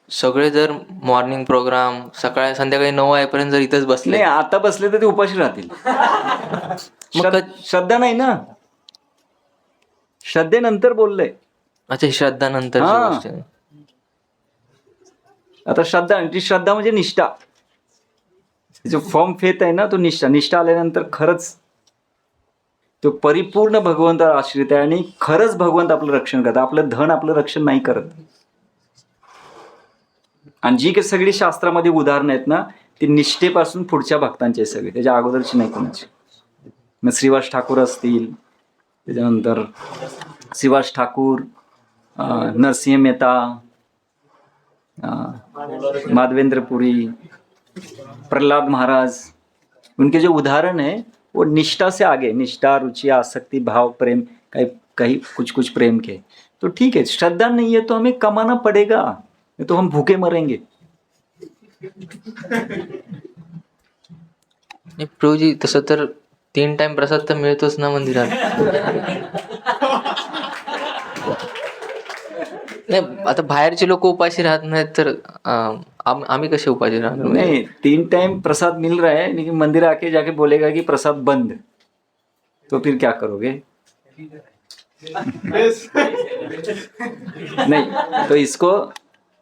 सगळे जर morning program सकाळी संध्याकाळी 9 वाजेपर्यंत जर इथंच बसले, नाही, आता बसले तर ते उपाशी राहतील. मग श्रद्धा नाही ना, श्रद्धेनंतर बोललंय. अच्छा, ही श्रद्धा नंतरची हा. गोष्ट आहे. आता श्रद्धा म्हणजे निष्ठा. जो फॉर्म फेथ आहे ना, तो निष्ठा आल्यानंतर खरंच तो परिपूर्ण भगवंतावर आश्रित आहे आणि खरंच भगवंत आपलं रक्षण करतात. आपलं धन आपलं रक्षण नाही करत. आणि जी काही सगळी शास्त्रामध्ये उदाहरणं आहेत ना, ती निष्ठेपासून पुढच्या भक्तांचे आहे सगळे, त्याच्या अगोदरची नाही कोणाची. मग श्रीवास ठाकूर असतील, त्याच्यानंतर श्रीवास ठाकूर, नरसिंह मेहता, माधवेंद्रपुरी, प्रहलाद महाराज, उनके जो उदाहरण है वो निष्ठा से आगे, निष्ठा, रुचि, आसक्ति, भाव, प्रेम, कहीं कुछ प्रेम के. तो ठीक है, श्रद्धा नहीं है तो हमें कमाना पड़ेगा, नहीं तो हम भूखे मरेंगे. नाही प्रभूजी, तसं तर 3 टाइम प्रसाद तर मिळतोच ना मंदिरात. नाही, आता बाहेरचे लोक उपाशी राहत नाहीत तर आम्ही कसे उपाशी राहणार? नहीं, 3 टाइम प्रसाद मिल रहा है, लेकिन मंदिर आके जाके बोलेगा कि प्रसाद बंद, तो फिर क्या करोगे? नहीं, तो इसको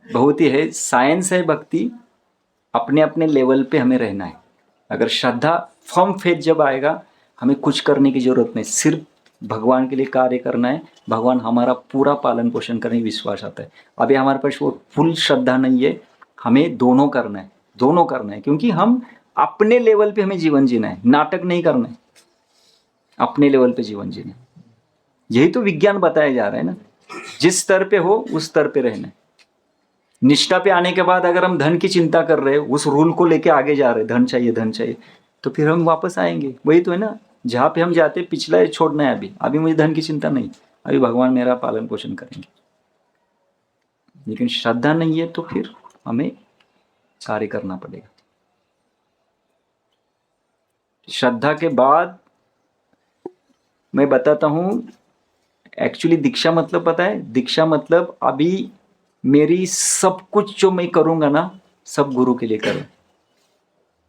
बहुत ही है, साइंस है भक्ति, अपने अपने लेवल पे हमें रहना है. अगर श्रद्धा, फर्म फेथ जब आएगा, हमें कुछ करने की जरूरत नहीं, सिर्फ भगवान के लिए कार्य करना है. भगवान हमारा पूरा पालन पोषण करने की विश्वास आता है. अभी हमारे पास वो फुल श्रद्धा नहीं है, हमें दोनों करना है, दोनों करना है, क्योंकि हम अपने लेवल पे हमें जीवन जीना है, नाटक नहीं करना है, अपने लेवल पे जीवन जीना है. यही तो विज्ञान बताया जा रहा है ना, जिस स्तर पे हो उस स्तर पे रहना है. निष्ठा पे आने के बाद अगर हम धन की चिंता कर रहे हैं, उस रूल को लेके आगे जा रहे हैं, धन चाहिए, तो फिर हम वापस आएंगे. वही तो है ना, जहाँ पे हम जाते पिछला है छोड़ना है. अभी मुझे धन की चिंता नहीं, अभी भगवान मेरा पालन पोषण करेंगे. लेकिन श्रद्धा नहीं है तो फिर हमें कार्य करना पड़ेगा. श्रद्धा के बाद मैं बताता हूँ, एक्चुअली दीक्षा मतलब पता है? दीक्षा मतलब अभी मेरी सब कुछ जो मैं करूँगा ना, सब गुरु के लिए करूँ.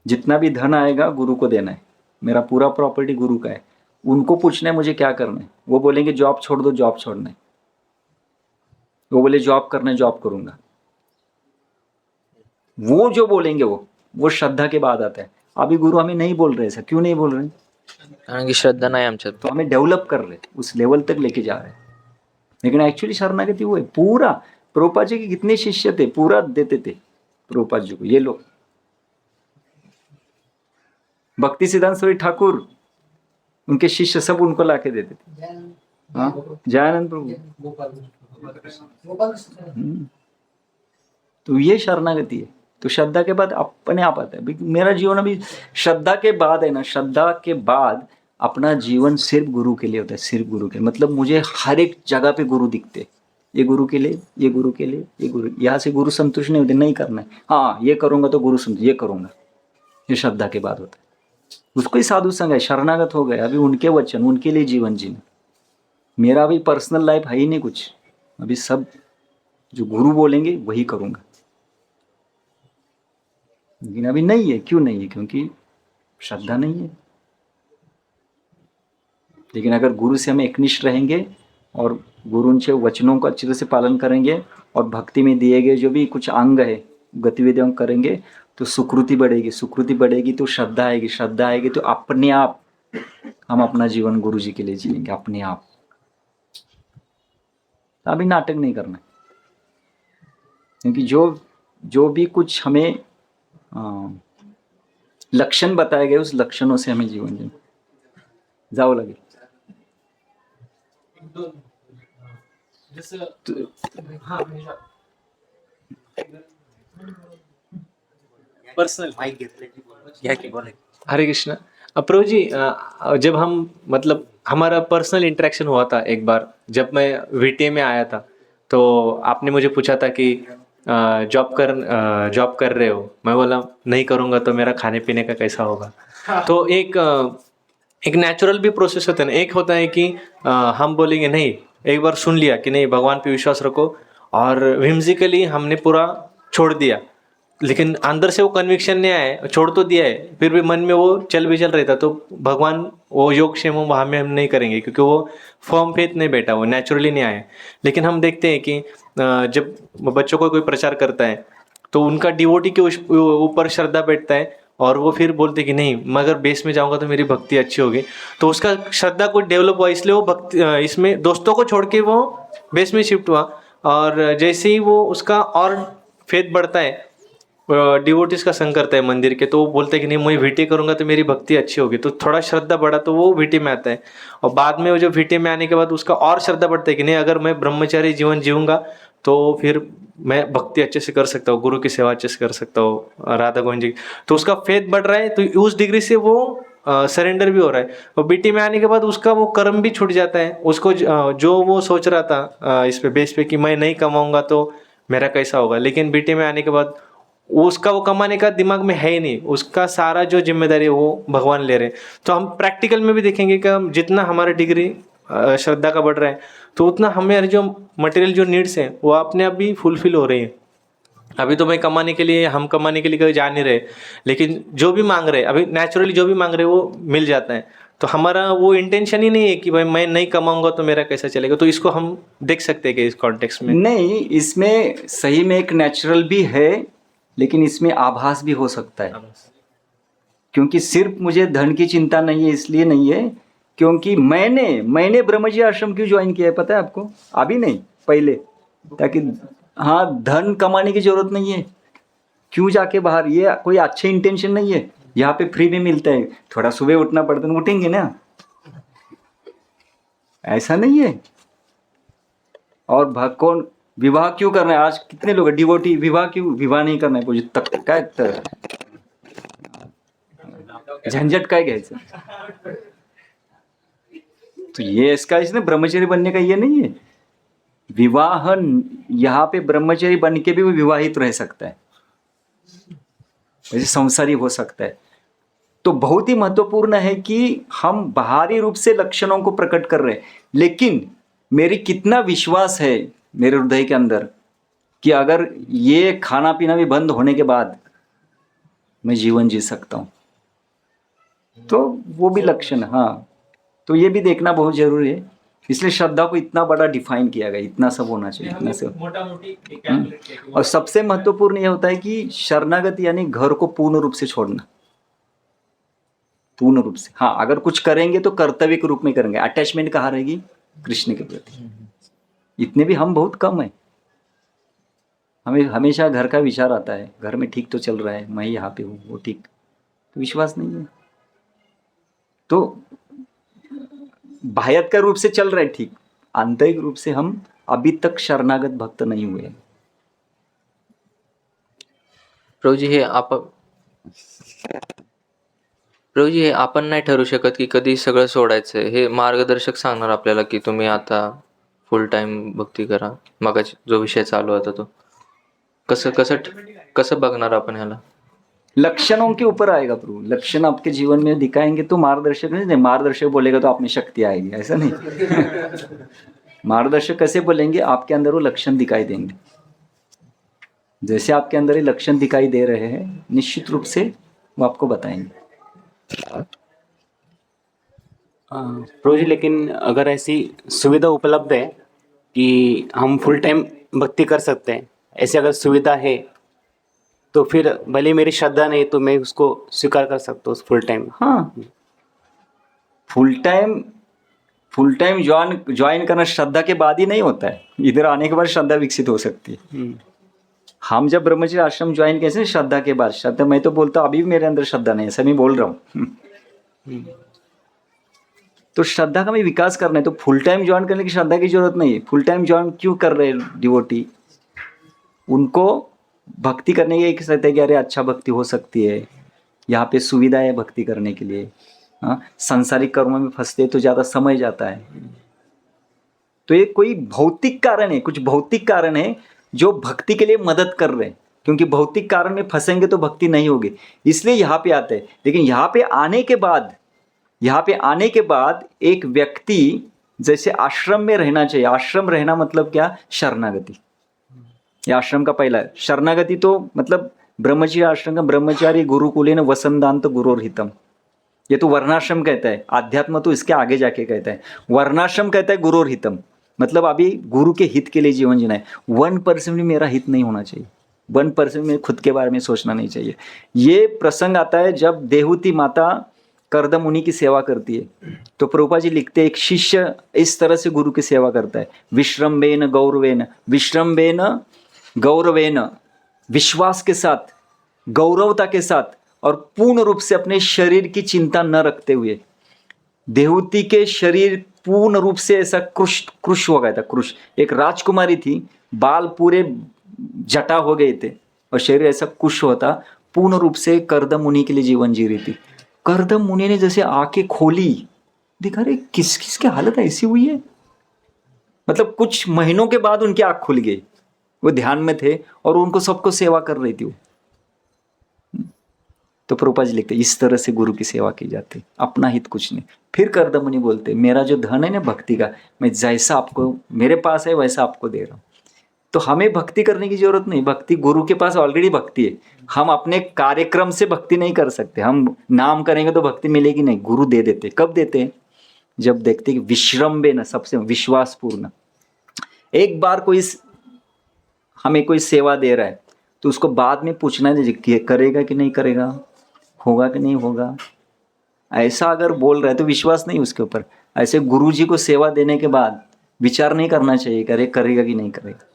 जितना भी धन आएगा गुरु को देना है, मेरा पूरा प्रॉपर्टी गुरु का है. उनको पूछना है मुझे क्या करना है. वो बोलेंगे जॉब छोड़ दो, जॉब छोड़ना है. वो बोले जॉब करना है, जॉब करूँगा. वो जो बोलेंगे वो श्रद्धा के बाद आता है. अभी गुरु हमें नहीं बोल रहे. ऐसा क्यों नहीं बोल रहे? कारण की श्रद्धा नाही आमच्यात. तो हमें डेवलप कर रहे, उस लेवल तक लेके जा रहे हैं. लेकिन एक्चुअली शरणागति वो है. पूरा प्रभुपाद जी के कितने शिष्य थे, पूरा देते थे प्रभुपाद जी को. ये लोग भक्ति सिद्धांत सरस्वती ठाकुर, उनके शिष्य सब उनको लाके देते थे. हाँ, जयानंद प्रभु. तो ये शरणागति है. तो श्रद्धा के बाद अपने आप आता है. मेरा जीवन अभी श्रद्धा के बाद है ना, श्रद्धा के बाद अपना जीवन सिर्फ गुरु के लिए होता है, सिर्फ गुरु के. मतलब मुझे हर एक जगह पे गुरु दिखते. ये गुरु के लिए, ये गुरु के लिए, ये गुरु. यहाँ से गुरु संतुष्ट नहीं होते, नहीं करना है. हाँ, ये करूँगा तो गुरु संतुष्ट, ये करूँगा. ये श्रद्धा के बाद होता है. उसको ही साधु संग है, शरणागत हो गए. अभी उनके वचन, उनके लिए जीवन जीना. मेरा अभी पर्सनल लाइफ है ही नहीं कुछ. अभी सब जो गुरु बोलेंगे वही करूँगा. लेकिन अभी नहीं है. क्यों नहीं है? क्योंकि श्रद्धा नहीं है. लेकिन अगर गुरु से हम एकनिष्ठ रहेंगे और गुरु के वचनों को अच्छी तरह से पालन करेंगे और भक्ति में दिए गए जो भी कुछ अंग है गतिविधियों करेंगे, तो सुकृति बढ़ेगी. सुकृति बढ़ेगी तो श्रद्धा आएगी. श्रद्धा आएगी तो अपने आप हम अपना जीवन गुरु जी के लिए जिएंगे, अपने आप. अभी नाटक नहीं करना, क्योंकि जो भी कुछ हमें लक्षण बताए गए, उस लक्षणों से हमें जीवन जीना जावं लागेल. पर्सनल हरे कृष्णा. प्रभु जी, जब हम मतलब हमारा पर्सनल इंटरेक्शन हुआ था एक बार, जब मैं वीटीए में आया था, तो आपने मुझे पूछा था कि जॉब कर रहे हो. मैं बोला नहीं करूँगा तो मेरा खाने पीने का कैसा होगा. तो एक नेचुरल भी प्रोसेस होता है ना. एक होता है कि हम बोलेंगे नहीं, एक बार सुन लिया कि नहीं भगवान पे विश्वास रखो, और व्हिम्सिकली हमने पूरा छोड़ दिया, लेकिन अंदर से वो कन्विक्शन नहीं आया, छोड़ तो दिया है, फिर भी मन में वो चल भी चल रहता, तो भगवान वो योग क्षेम वहाँ में हम नहीं करेंगे, क्योंकि वो फर्म फेथ नहीं बैठा, वो नेचुरली नहीं आया। लेकिन हम देखते हैं कि जब बच्चों को कोई प्रचार करता है तो उनका डिवोटी के ऊपर श्रद्धा बैठता है, और वो फिर बोलते कि नहीं, मैं अगर बेस में जाऊंगा तो मेरी भक्ति अच्छी होगी, तो उसका श्रद्धा को डेवलप हुआ, इसलिए वो भक्ति इसमें दोस्तों को छोड़ के वो बेस में शिफ्ट हुआ। और जैसे ही वो उसका और फेथ बढ़ता है, डिवोटीज का संग करता है मंदिर के, तो वो बोलते हैं कि नहीं, मैं वीटी करूंगा तो मेरी भक्ति अच्छी होगी, तो थोड़ा श्रद्धा बढ़ा तो वो वीटी में आता है। और बाद में वो जो वीटी में आने के बाद उसका और श्रद्धा बढ़ता है कि नहीं, अगर मैं ब्रह्मचारी जीवन जीऊंगा तो फिर मैं भक्ति अच्छे से कर सकता हूँ, गुरु की सेवा अच्छे से कर सकता हूँ, राधा गोविंद जी, तो उसका फेथ बढ़ रहा है, तो उस डिग्री से वो सरेंडर भी हो रहा है। और बीटी में आने के बाद उसका वो कर्म भी छूट जाता है, उसको जो वो सोच रहा था इस पे बेस पे कि मैं नहीं कमाऊंगा तो मेरा कैसा होगा, लेकिन बीटी में आने के बाद उसका वो कमाने का दिमाग में है ही नहीं, उसका सारा जो जिम्मेदारी है वो भगवान ले रहे हैं। तो हम प्रैक्टिकल में भी देखेंगे कि हम जितना हमारा डिग्री श्रद्धा का बढ़ रहा है, तो उतना हमें जो मटेरियल जो नीड्स हैं वो अपने आप भी फुलफिल हो रही है। अभी तो मैं कमाने के लिए, हम कमाने के लिए कभी जा नहीं रहे, लेकिन जो भी मांग रहे, अभी नेचुरली जो भी मांग रहे वो मिल जाता है। तो हमारा वो इंटेंशन ही नहीं है कि भाई मैं नहीं कमाऊंगा तो मेरा कैसा चलेगा। तो इसको हम देख सकते हैं कि इस कॉन्टेक्स्ट में नहीं, इसमें सही में एक नेचुरल भी है, लेकिन इसमें आभास भी हो सकता है, क्योंकि सिर्फ मुझे धन की चिंता नहीं है, इसलिए नहीं है क्योंकि मैंने ब्रह्मजी आश्रम क्यों ज्वाइन किया है पता है आपको? अभी नहीं, पहले, ताकि हाँ, धन कमाने की जरूरत नहीं है, क्यों जाके बाहर, ये कोई अच्छे इंटेंशन नहीं है, यहाँ पे फ्री में मिलता है, थोड़ा सुबह उठना पड़ता है, उठेंगे ना, ऐसा नहीं है। और भगवान विवाह क्यों करना है? आज कितने लोग डिवोटी विवाह क्यों, विवाह नहीं करना है, कुछ तक काय झंझट काय घ्यायचं? तो ये इसका, इसने ब्रह्मचारी बनने का ये नहीं है। विवाह यहाँ पे ब्रह्मचारी बन के भी वो विवाहित रह सकता है, वैसे संसारी हो सकता है। तो बहुत ही महत्वपूर्ण है कि हम बाहरी रूप से लक्षणों को प्रकट कर रहे हैं, लेकिन मेरी कितना विश्वास है मेरे हृदय के अंदर कि अगर ये खाना पीना भी बंद होने के बाद मैं जीवन जी सकता हूँ, तो वो भी लक्षण। हाँ, तो ये भी देखना बहुत जरूरी है, इसलिए श्रद्धा को इतना बड़ा डिफाइन किया गया, इतना सब होना चाहिए, इतना सब। और सबसे महत्वपूर्ण यह होता है कि शरणागति यानी घर को पूर्ण रूप से छोड़ना, पूर्ण रूप से। हाँ, अगर कुछ करेंगे तो कर्तव्य के रूप में करेंगे, अटैचमेंट कहाँ रहेगी? कृष्ण के प्रति। इतने भी हम बहुत कम है, हमें हमेशा घर का विचार आता है, घर में ठीक तो चल रहा है, मैं यहाँ पे हूँ, वो ठीक, तो विश्वास नहीं है। तो बाह्यत का रूप से चल रहा है ठीक, आंतरिक रूप से हम अभी तक शरणागत भक्त नहीं हुए। प्रभूजी हे आपण नाही ठरू शकत की कधी सगळं सोडायचं, हे मार्गदर्शक सांगणार आपल्याला की तुम्ही आता फुल टाइम भक्ती करा। मगाची जो विषय चालू होता तो कसं बघणार आपण ह्याला? लक्षणों के ऊपर आएगा प्रभु, लक्षण आपके जीवन में दिखाएंगे तो मार्गदर्शक नहीं, मार्गदर्शक बोलेगा तो आप में शक्ति आएगी, ऐसा नहीं। मार्गदर्शक कैसे बोलेंगे? आपके अंदर वो लक्षण दिखाई देंगे, जैसे आपके अंदर ये लक्षण दिखाई दे रहे हैं निश्चित रूप से वो आपको बताएंगे। प्रभु जी, लेकिन अगर ऐसी सुविधा उपलब्ध है कि हम फुल टाइम भक्ति कर सकते हैं, ऐसी अगर सुविधा है तो फिर भले मेरी श्रद्धा नहीं तो मैं उसको स्वीकार कर सकता हूँ फुल टाइम। हाँ, फुल टाइम ज्वाइन करना श्रद्धा के बाद ही नहीं होता है, इधर आने के बाद श्रद्धा विकसित हो सकती है। हम जब ब्रह्मचर्य आश्रम ज्वाइन कैसे श्रद्धा के बाद, श्रद्धा मैं तो बोलता हूँ अभी भी मेरे अंदर श्रद्धा नहीं है, ऐसा मैं बोल रहा हूँ। तो श्रद्धा का मैं विकास करना है, तो फुल टाइम ज्वाइन करने की श्रद्धा की जरूरत नहीं है। फुल टाइम ज्वाइन क्यों कर रहे हैं डिवोटी? उनको भक्ति करने की एक सकते है कि अरे अच्छा भक्ति हो सकती है, यहाँ पे सुविधा है भक्ति करने के लिए। हाँ, सांसारिक कर्मों में फंसते तो ज़्यादा समय जाता है। तो ये कोई भौतिक कारण है, कुछ भौतिक कारण है जो भक्ति के लिए मदद कर रहे हैं, क्योंकि भौतिक कारण में फंसेंगे तो भक्ति नहीं होगी, इसलिए यहाँ पे आते हैं। लेकिन यहाँ पे आने के बाद एक व्यक्ति जैसे आश्रम में रहना चाहिए। आश्रम रहना मतलब क्या? शरणागति। ये आश्रम का पहला है। शरणागति तो मतलब ब्रह्मचर्य आश्रम का ब्रह्मचारी गुरुकुलेन वसंदांत गुरोरहितम, ये तो वर्णाश्रम कहता है। आध्यात्म तो इसके आगे जाके कहता है। वर्णाश्रम कहता है गुरोरहितम, मतलब अभी गुरु के हित के लिए जीवन जीना है। 1% भी मेरा हित नहीं होना चाहिए, 1% में खुद के बारे में सोचना नहीं चाहिए। ये प्रसंग आता है जब देहूती माता कर्दम मुनि की सेवा करती है, तो प्रभुपाद जी लिखते हैं एक शिष्य इस तरह से गुरु की सेवा करता है, विश्रम्भेन गौरवेन, विश्रम्भेन गौरवेन, विश्वास के साथ, गौरवता के साथ, और पूर्ण रूप से अपने शरीर की चिंता न रखते हुए। देहूती के शरीर पूर्ण रूप से ऐसा क्रुश हो गया था। क्रुश, एक राजकुमारी थी, बाल पूरे जटा हो गए थे और शरीर ऐसा कुश होता, पूर्ण रूप से कर्दम मुनि के लिए जीवन जी रही थी। कर्दम मुनि ने जैसे आंखें खोली, देखा रे किस किस की हालत ऐसी हुई है। मतलब कुछ महीनों के बाद उनकी आंख खुल गई, वो ध्यान में थे और उनको सबको सेवा कर रही थी वो। तो प्रभुपाद जी लिखते इस तरह से गुरु की सेवा की जाती, अपना हित कुछ नहीं। फिर कर्दम मुनि बोलते मेरा जो धन है ना भक्ति का, मैं जैसा आपको मेरे पास है वैसा आपको दे रहा हूँ। तो हमें भक्ति करने की जरूरत नहीं, भक्ति गुरु के पास ऑलरेडी भक्ति है। हम अपने कार्यक्रम से भक्ति नहीं कर सकते, हम नाम करेंगे तो भक्ति मिलेगी नहीं, गुरु दे देते। कब देते हैं? जब देखते कि विश्रम्भे न, सबसे विश्वासपूर्ण। एक बार कोई हमें कोई सेवा दे रहा है तो उसको बाद में पूछना है कि करेगा कि नहीं करेगा, होगा कि नहीं होगा। ऐसा अगर बोल रहा है तो विश्वास नहीं उसके ऊपर। ऐसे गुरुजी को सेवा देने के बाद विचार नहीं करना चाहिए करे करेगा कि नहीं करेगा,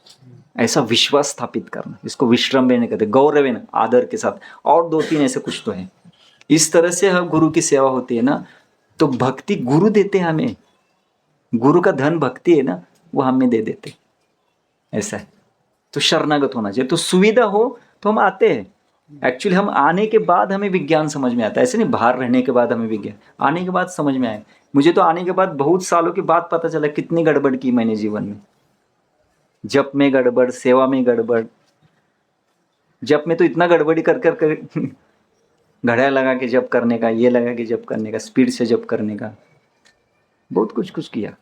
ऐसा विश्वास स्थापित करना, इसको विश्रम्भे नहीं कहते, गौरवेन, आदर के साथ। और 2-3 ऐसे कुछ तो है। इस तरह से हम गुरु की सेवा होती है ना, तो भक्ति गुरु देते हैं हमें, गुरु का धन भक्ति है ना, वो हमें दे देते, ऐसा है। तो शरणागत होना चाहिए। तो सुविधा हो तो हम आते हैं। एक्चुअली हम आने के बाद हमें विज्ञान समझ में आता है, ऐसे नहीं बाहर रहने के बाद हमें विज्ञान, आने के बाद समझ में आए। मुझे तो आने के बाद बहुत सालों के बाद पता चला कितनी गड़बड़ की मैंने जीवन में। जप में गड़बड़, सेवा में गड़बड़। जप में तो इतना गड़बड़ी कर घड़ा लगा के जप करने का, ये लगा के जप करने का, स्पीड से जप करने का, बहुत कुछ किया।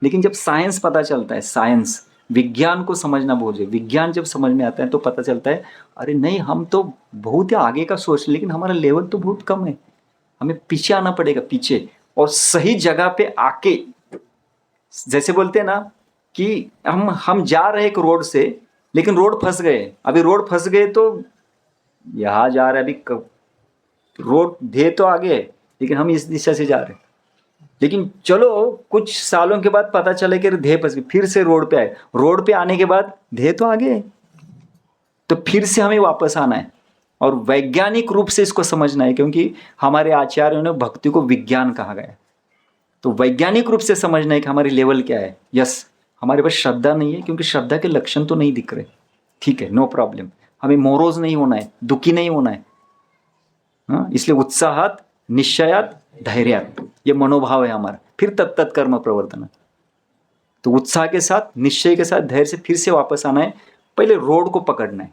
लेकिन जब साइंस पता चलता है, साइंस विज्ञान को समझना भूल, विज्ञान जब समझ में आता है तो पता चलता है अरे नहीं, हम तो बहुत ही आगे का सोच, लेकिन हमारा लेवल तो बहुत कम है, हमें पीछे आना पड़ेगा, पीछे। और सही जगह पे आके, जैसे बोलते हैं ना कि हम जा रहे एक रोड से, लेकिन रोड फंस गए। अभी रोड फंस गए तो यहाँ जा रहे, अभी रोड धे तो आगे है लेकिन हम इस दिशा से जा रहे हैं। लेकिन चलो कुछ सालों के बाद पता चले कि ध्येय फंस गए, फिर से रोड पे आए। रोड पे आने के बाद ध्येय तो आगे है, तो फिर से हमें वापस आना है और वैज्ञानिक रूप से इसको समझना है, क्योंकि हमारे आचार्यों ने भक्ति को विज्ञान कहा गया। तो वैज्ञानिक रूप से समझना है कि हमारी लेवल क्या है। यस, हमारे पास श्रद्धा नहीं है क्योंकि श्रद्धा के लक्षण तो नहीं दिख रहे, ठीक है, नो प्रॉब्लम। हमें मोरोज नहीं होना है, दुखी नहीं होना है, हाँ? इसलिए उत्साहात, निश्चयात, धैर्यात, ये मनोभाव है हमारा। फिर तत्त कर्म प्रवर्तन, तो उत्साह के साथ, निश्चय के साथ, धैर्य से फिर से वापस आना है। पहले रोड को पकड़ना है,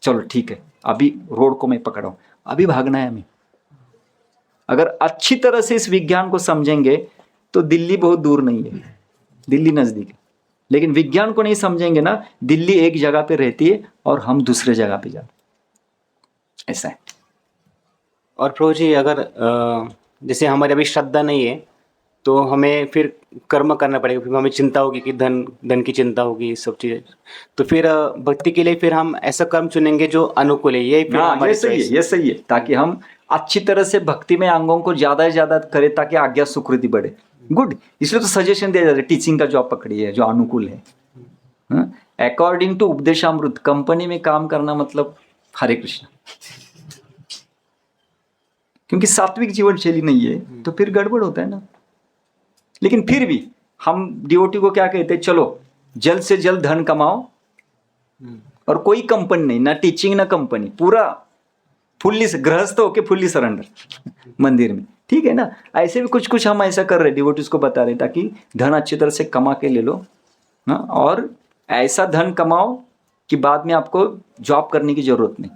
चलो ठीक है, अभी रोड को मैं पकड़ा हूं, अभी भागना है हमें। अगर अच्छी तरह से इस विज्ञान को समझेंगे तो दिल्ली बहुत दूर नहीं है, दिल्ली नजदीक है। लेकिन विज्ञान को नहीं समझेंगे ना, दिल्ली एक जगह पे रहती है और हम दूसरे जगह पे जाते, ऐसा है। और प्रभु जी, अगर जैसे हमारी अभी श्रद्धा नहीं है तो हमें फिर कर्म करना पड़ेगा, फिर हमें चिंता होगी कि धन की चिंता होगी, सब चीज़ें। तो फिर भक्ति के लिए फिर हम ऐसा कर्म चुनेंगे जो अनुकूल है, यही फिर हमारी choice है। ये सही है, ताकि हम अच्छी तरह से भक्ति में अंगों को ज्यादा से ज्यादा करें ताकि आज्ञा सुकृति बढ़े। गुड, इसलिए तो सजेशन दिया जाता है, टीचिंग का जो आप पकड़ी है, जो अनुकूल है। अकॉर्डिंग टू उपदेशामृत कंपनी में काम करना मतलब हरे कृष्ण, क्योंकि सात्विक जीवन शैली नहीं है तो फिर गड़बड़ होता है ना। लेकिन फिर भी हम डिवोटी को क्या कहते हैं, चलो जल्द से जल्द धन कमाओ, और कोई कंपनी नहीं, ना टीचिंग ना कंपनी, पूरा फुल्ली गृहस्थ होके फुल्ली सरेंडर मंदिर में, ठीक है ना। ऐसे भी कुछ हम ऐसा कर रहे, डिवोटीज को बता रहे ताकि धन अच्छी तरह से कमा के ले लो, हाँ, और ऐसा धन कमाओ कि बाद में आपको जॉब करने की जरूरत नहीं।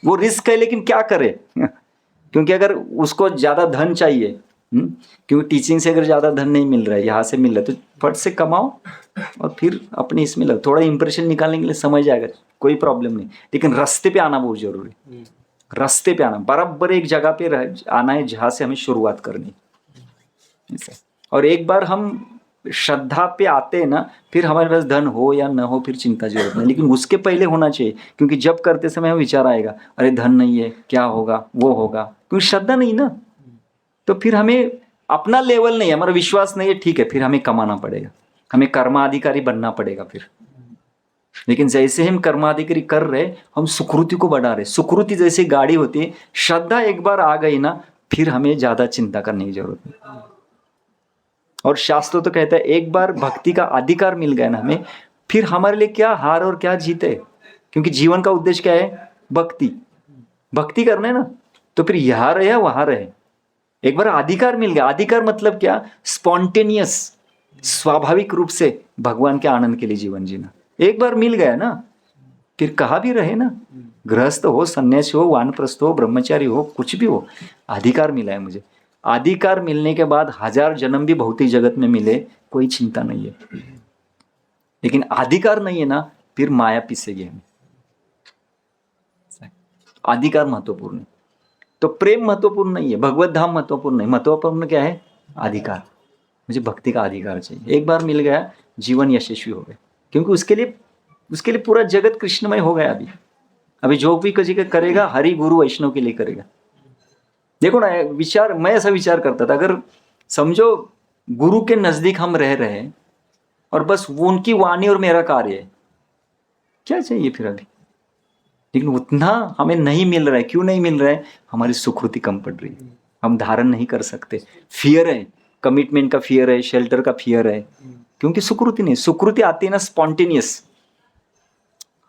वो रिस्क है, लेकिन क्या करे क्योंकि अगर उसको ज्यादा धन चाहिए क्योंकि टीचिंग से अगर ज़्यादा धन नहीं मिल रहा है, यहाँ से मिल रहा है, तो फट से कमाओ और फिर अपने इसमें लगो। थोड़ा इंप्रेशन निकालने के लिए समझ आएगा, कोई प्रॉब्लम नहीं, लेकिन रास्ते पे आना बहुत जरूरी है। रास्ते पे आना, बराबर एक जगह पे आना है जहाँ से हमें शुरुआत करनी है। और एक बार हम श्रद्धा पे आते हैं ना, फिर हमारे पास धन हो या न हो फिर चिंता जरूरत नहीं, लेकिन उसके पहले होना चाहिए। क्योंकि जब करते समय विचार आएगा, अरे धन नहीं है, क्या होगा, वो होगा, क्योंकि श्रद्धा नहीं ना, तो फिर हमें अपना लेवल नहीं है, हमारा विश्वास नहीं है, ठीक है, फिर हमें कमाना पड़ेगा, हमें कर्माधिकारी बनना पड़ेगा फिर। लेकिन जैसे हम कर्माधिकारी कर रहे, हम सुकृति को बढ़ा रहे। सुकृति जैसे गाड़ी होती है, श्रद्धा एक बार आ गई ना, फिर हमें ज्यादा चिंता करने की जरूरत नहीं। और शास्त्र तो कहता है एक बार भक्ति का अधिकार मिल गया ना हमें, फिर हमारे लिए क्या हार और क्या जीत है। क्योंकि जीवन का उद्देश्य क्या है? भक्ति, भक्ति करना है ना, तो फिर यहाँ रहे या वहां रहे, एक बार अधिकार मिल गया। अधिकार मतलब क्या? स्पॉन्टेनियस, स्वाभाविक रूप से भगवान के आनंद के लिए जीवन जीना। एक बार मिल गया ना, फिर कहाँ भी रहे ना, गृहस्थ हो, सन्यासी हो, वानप्रस्थ हो, ब्रह्मचारी हो, कुछ भी हो, अधिकार मिला है मुझे। अधिकार मिलने के बाद 1000 जन्म भी भौतिक जगत में मिले, कोई चिंता नहीं है। लेकिन अधिकार नहीं है ना, फिर माया पीसेगी हमें। अधिकार महत्वपूर्ण है, तो प्रेम महत्वपूर्ण नहीं है, भगवत धाम महत्वपूर्ण नहीं, महत्वपूर्ण क्या है? अधिकार। मुझे भक्ति का अधिकार चाहिए। एक बार मिल गया, जीवन यशस्वी हो गया, क्योंकि उसके लिए पूरा जगत कृष्णमय हो गया। अभी जो भी किसी का करेगा, हरि गुरु वैष्णव के लिए करेगा। देखो ना, विचार, मैं ऐसा विचार करता था, अगर समझो गुरु के नजदीक हम रह रहे हैं और बस वो उनकी वाणी और मेरा कार्य है, क्या चाहिए फिर अभी? लेकिन उतना हमें नहीं मिल रहा है। क्यों नहीं मिल रहा है? हमारी सुकृति कम पड़ रही है, हम धारण नहीं कर सकते। फियर है, कमिटमेंट का फियर है, शेल्टर का फियर है, क्योंकि सुकृति नहीं। सुकृति आती है ना स्पॉन्टेनियस,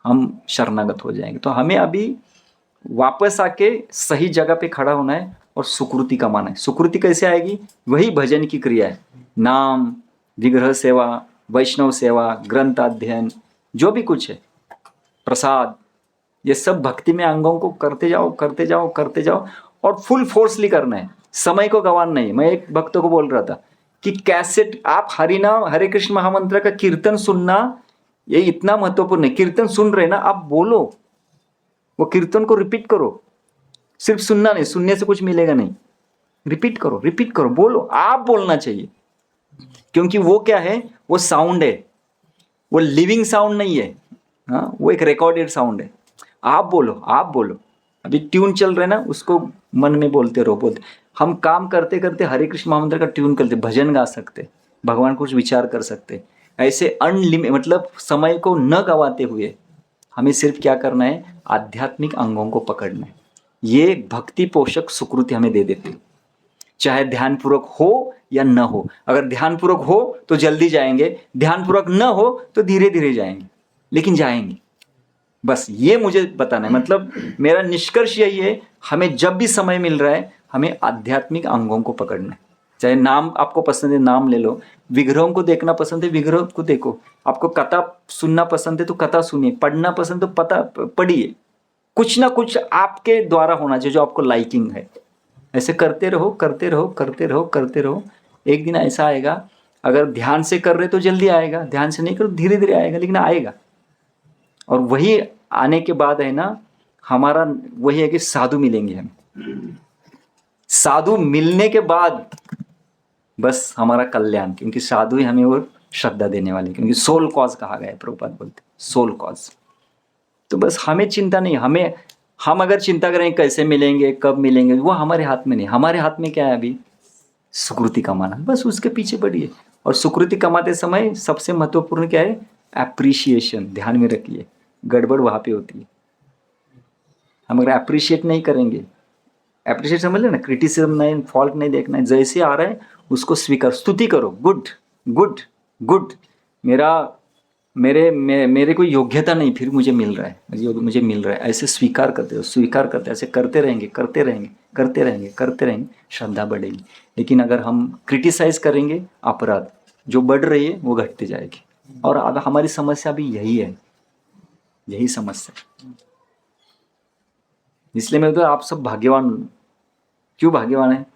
हम शरणागत हो जाएंगे। तो हमें अभी वापस आके सही जगह पे खड़ा होना है और सुकृति कमाना है। सुकृति कैसे आएगी? वही भजन की क्रिया है, नाम, विग्रह सेवा, वैष्णव सेवा, ग्रंथ अध्ययन, जो भी कुछ है, प्रसाद, ये सब भक्ति में अंगों को करते जाओ, करते जाओ, करते जाओ, और फुल फोर्सली करना है, समय को गंवाना नहीं। मैं एक भक्तों को बोल रहा था कि कैसेट, आप हरिनाम, हरे कृष्ण महामंत्र का कीर्तन सुनना, ये इतना महत्वपूर्ण है। कीर्तन सुन रहे ना, आप बोलो, वो कीर्तन को रिपीट करो। सिर्फ सुनना नहीं, सुनने से कुछ मिलेगा नहीं, रिपीट करो, रिपीट करो, बोलो। आप बोलना चाहिए, क्योंकि वो क्या है? वो साउंड है, वो लिविंग साउंड नहीं है, हाँ, वो एक रिकॉर्डेड साउंड है। आप बोलो, आप बोलो। अभी ट्यून चल रहा है ना, उसको मन में बोलते रहो, बोलते। हम काम करते करते हरे कृष्ण महामंत्र का ट्यून करते, भजन गा सकते, भगवान को कुछ विचार कर सकते। ऐसे अनलिमिटेड, मतलब समय को न गवाते हुए हमें सिर्फ क्या करना है? आध्यात्मिक अंगों को पकड़ना है। ये भक्ति पोषक सुकृति हमें दे देते, चाहे ध्यानपूर्वक हो या न हो। अगर ध्यानपूर्वक हो तो जल्दी जाएंगे, ध्यानपूर्वक न हो तो धीरे धीरे जाएंगे, लेकिन जाएंगे। बस ये मुझे बताना है। मतलब मेरा निष्कर्ष यही है, हमें जब भी समय मिल रहा है, हमें आध्यात्मिक अंगों को पकड़ना है। चाहे नाम आपको पसंद है, नाम ले लो। विग्रहों को देखना पसंद है, विग्रह को देखो। आपको कथा सुनना पसंद है तो कथा सुनिए, पढ़ना पसंद तो पढ़िए। कुछ ना कुछ आपके द्वारा होना चाहिए जो आपको लाइकिंग है। ऐसे करते रहो, करते रहो, करते रहो, करते रहो। एक दिन ऐसा आएगा, अगर ध्यान से कर रहे तो जल्दी आएगा, ध्यान से नहीं करो धीरे धीरे आएगा, लेकिन आएगा। और वही आने के बाद है ना, हमारा वही है कि साधु मिलेंगे हमें। साधु मिलने के बाद बस हमारा कल्याण, क्योंकि साधु ही हमें वो श्रद्धा देने वाले, क्योंकि सोल कॉज कहा गया है, प्रभुपाद बोलते सोल कॉज। तो बस हमें चिंता नहीं, हम अगर चिंता करें कैसे मिलेंगे, कब मिलेंगे, वो हमारे हाथ में नहीं। हमारे हाथ में क्या है अभी? सुकृति कमाना, बस उसके पीछे बढ़िए। और सुकृति कमाते समय सबसे महत्वपूर्ण क्या है? एप्रिशिएशन। ध्यान में रखिए, गड़बड़ वहां पे होती है। हम अगर अप्रिशिएट नहीं करेंगे, अप्रिशिएट समझ लेना, क्रिटिसिज्म नहीं, फॉल्ट नहीं देखना है, जैसे आ रहा है उसको स्वीकार, स्तुति करो, गुड गुड गुड, मेरे कोई योग्यता नहीं, फिर मुझे मिल रहा है, मुझे मिल रहा है, ऐसे स्वीकार करते हो, स्वीकार करते, ऐसे करते रहेंगे, करते रहेंगे, करते रहेंगे, करते रहेंगे, श्रद्धा बढ़ेगी। लेकिन अगर हम क्रिटिसाइज करेंगे, अपराध जो बढ़ रही है वो घटते जाएगी। और अब हमारी समस्या भी यही है, यही समस्या। इसलिए मैं तो आप सब भाग्यवान। क्यों भाग्यवान है?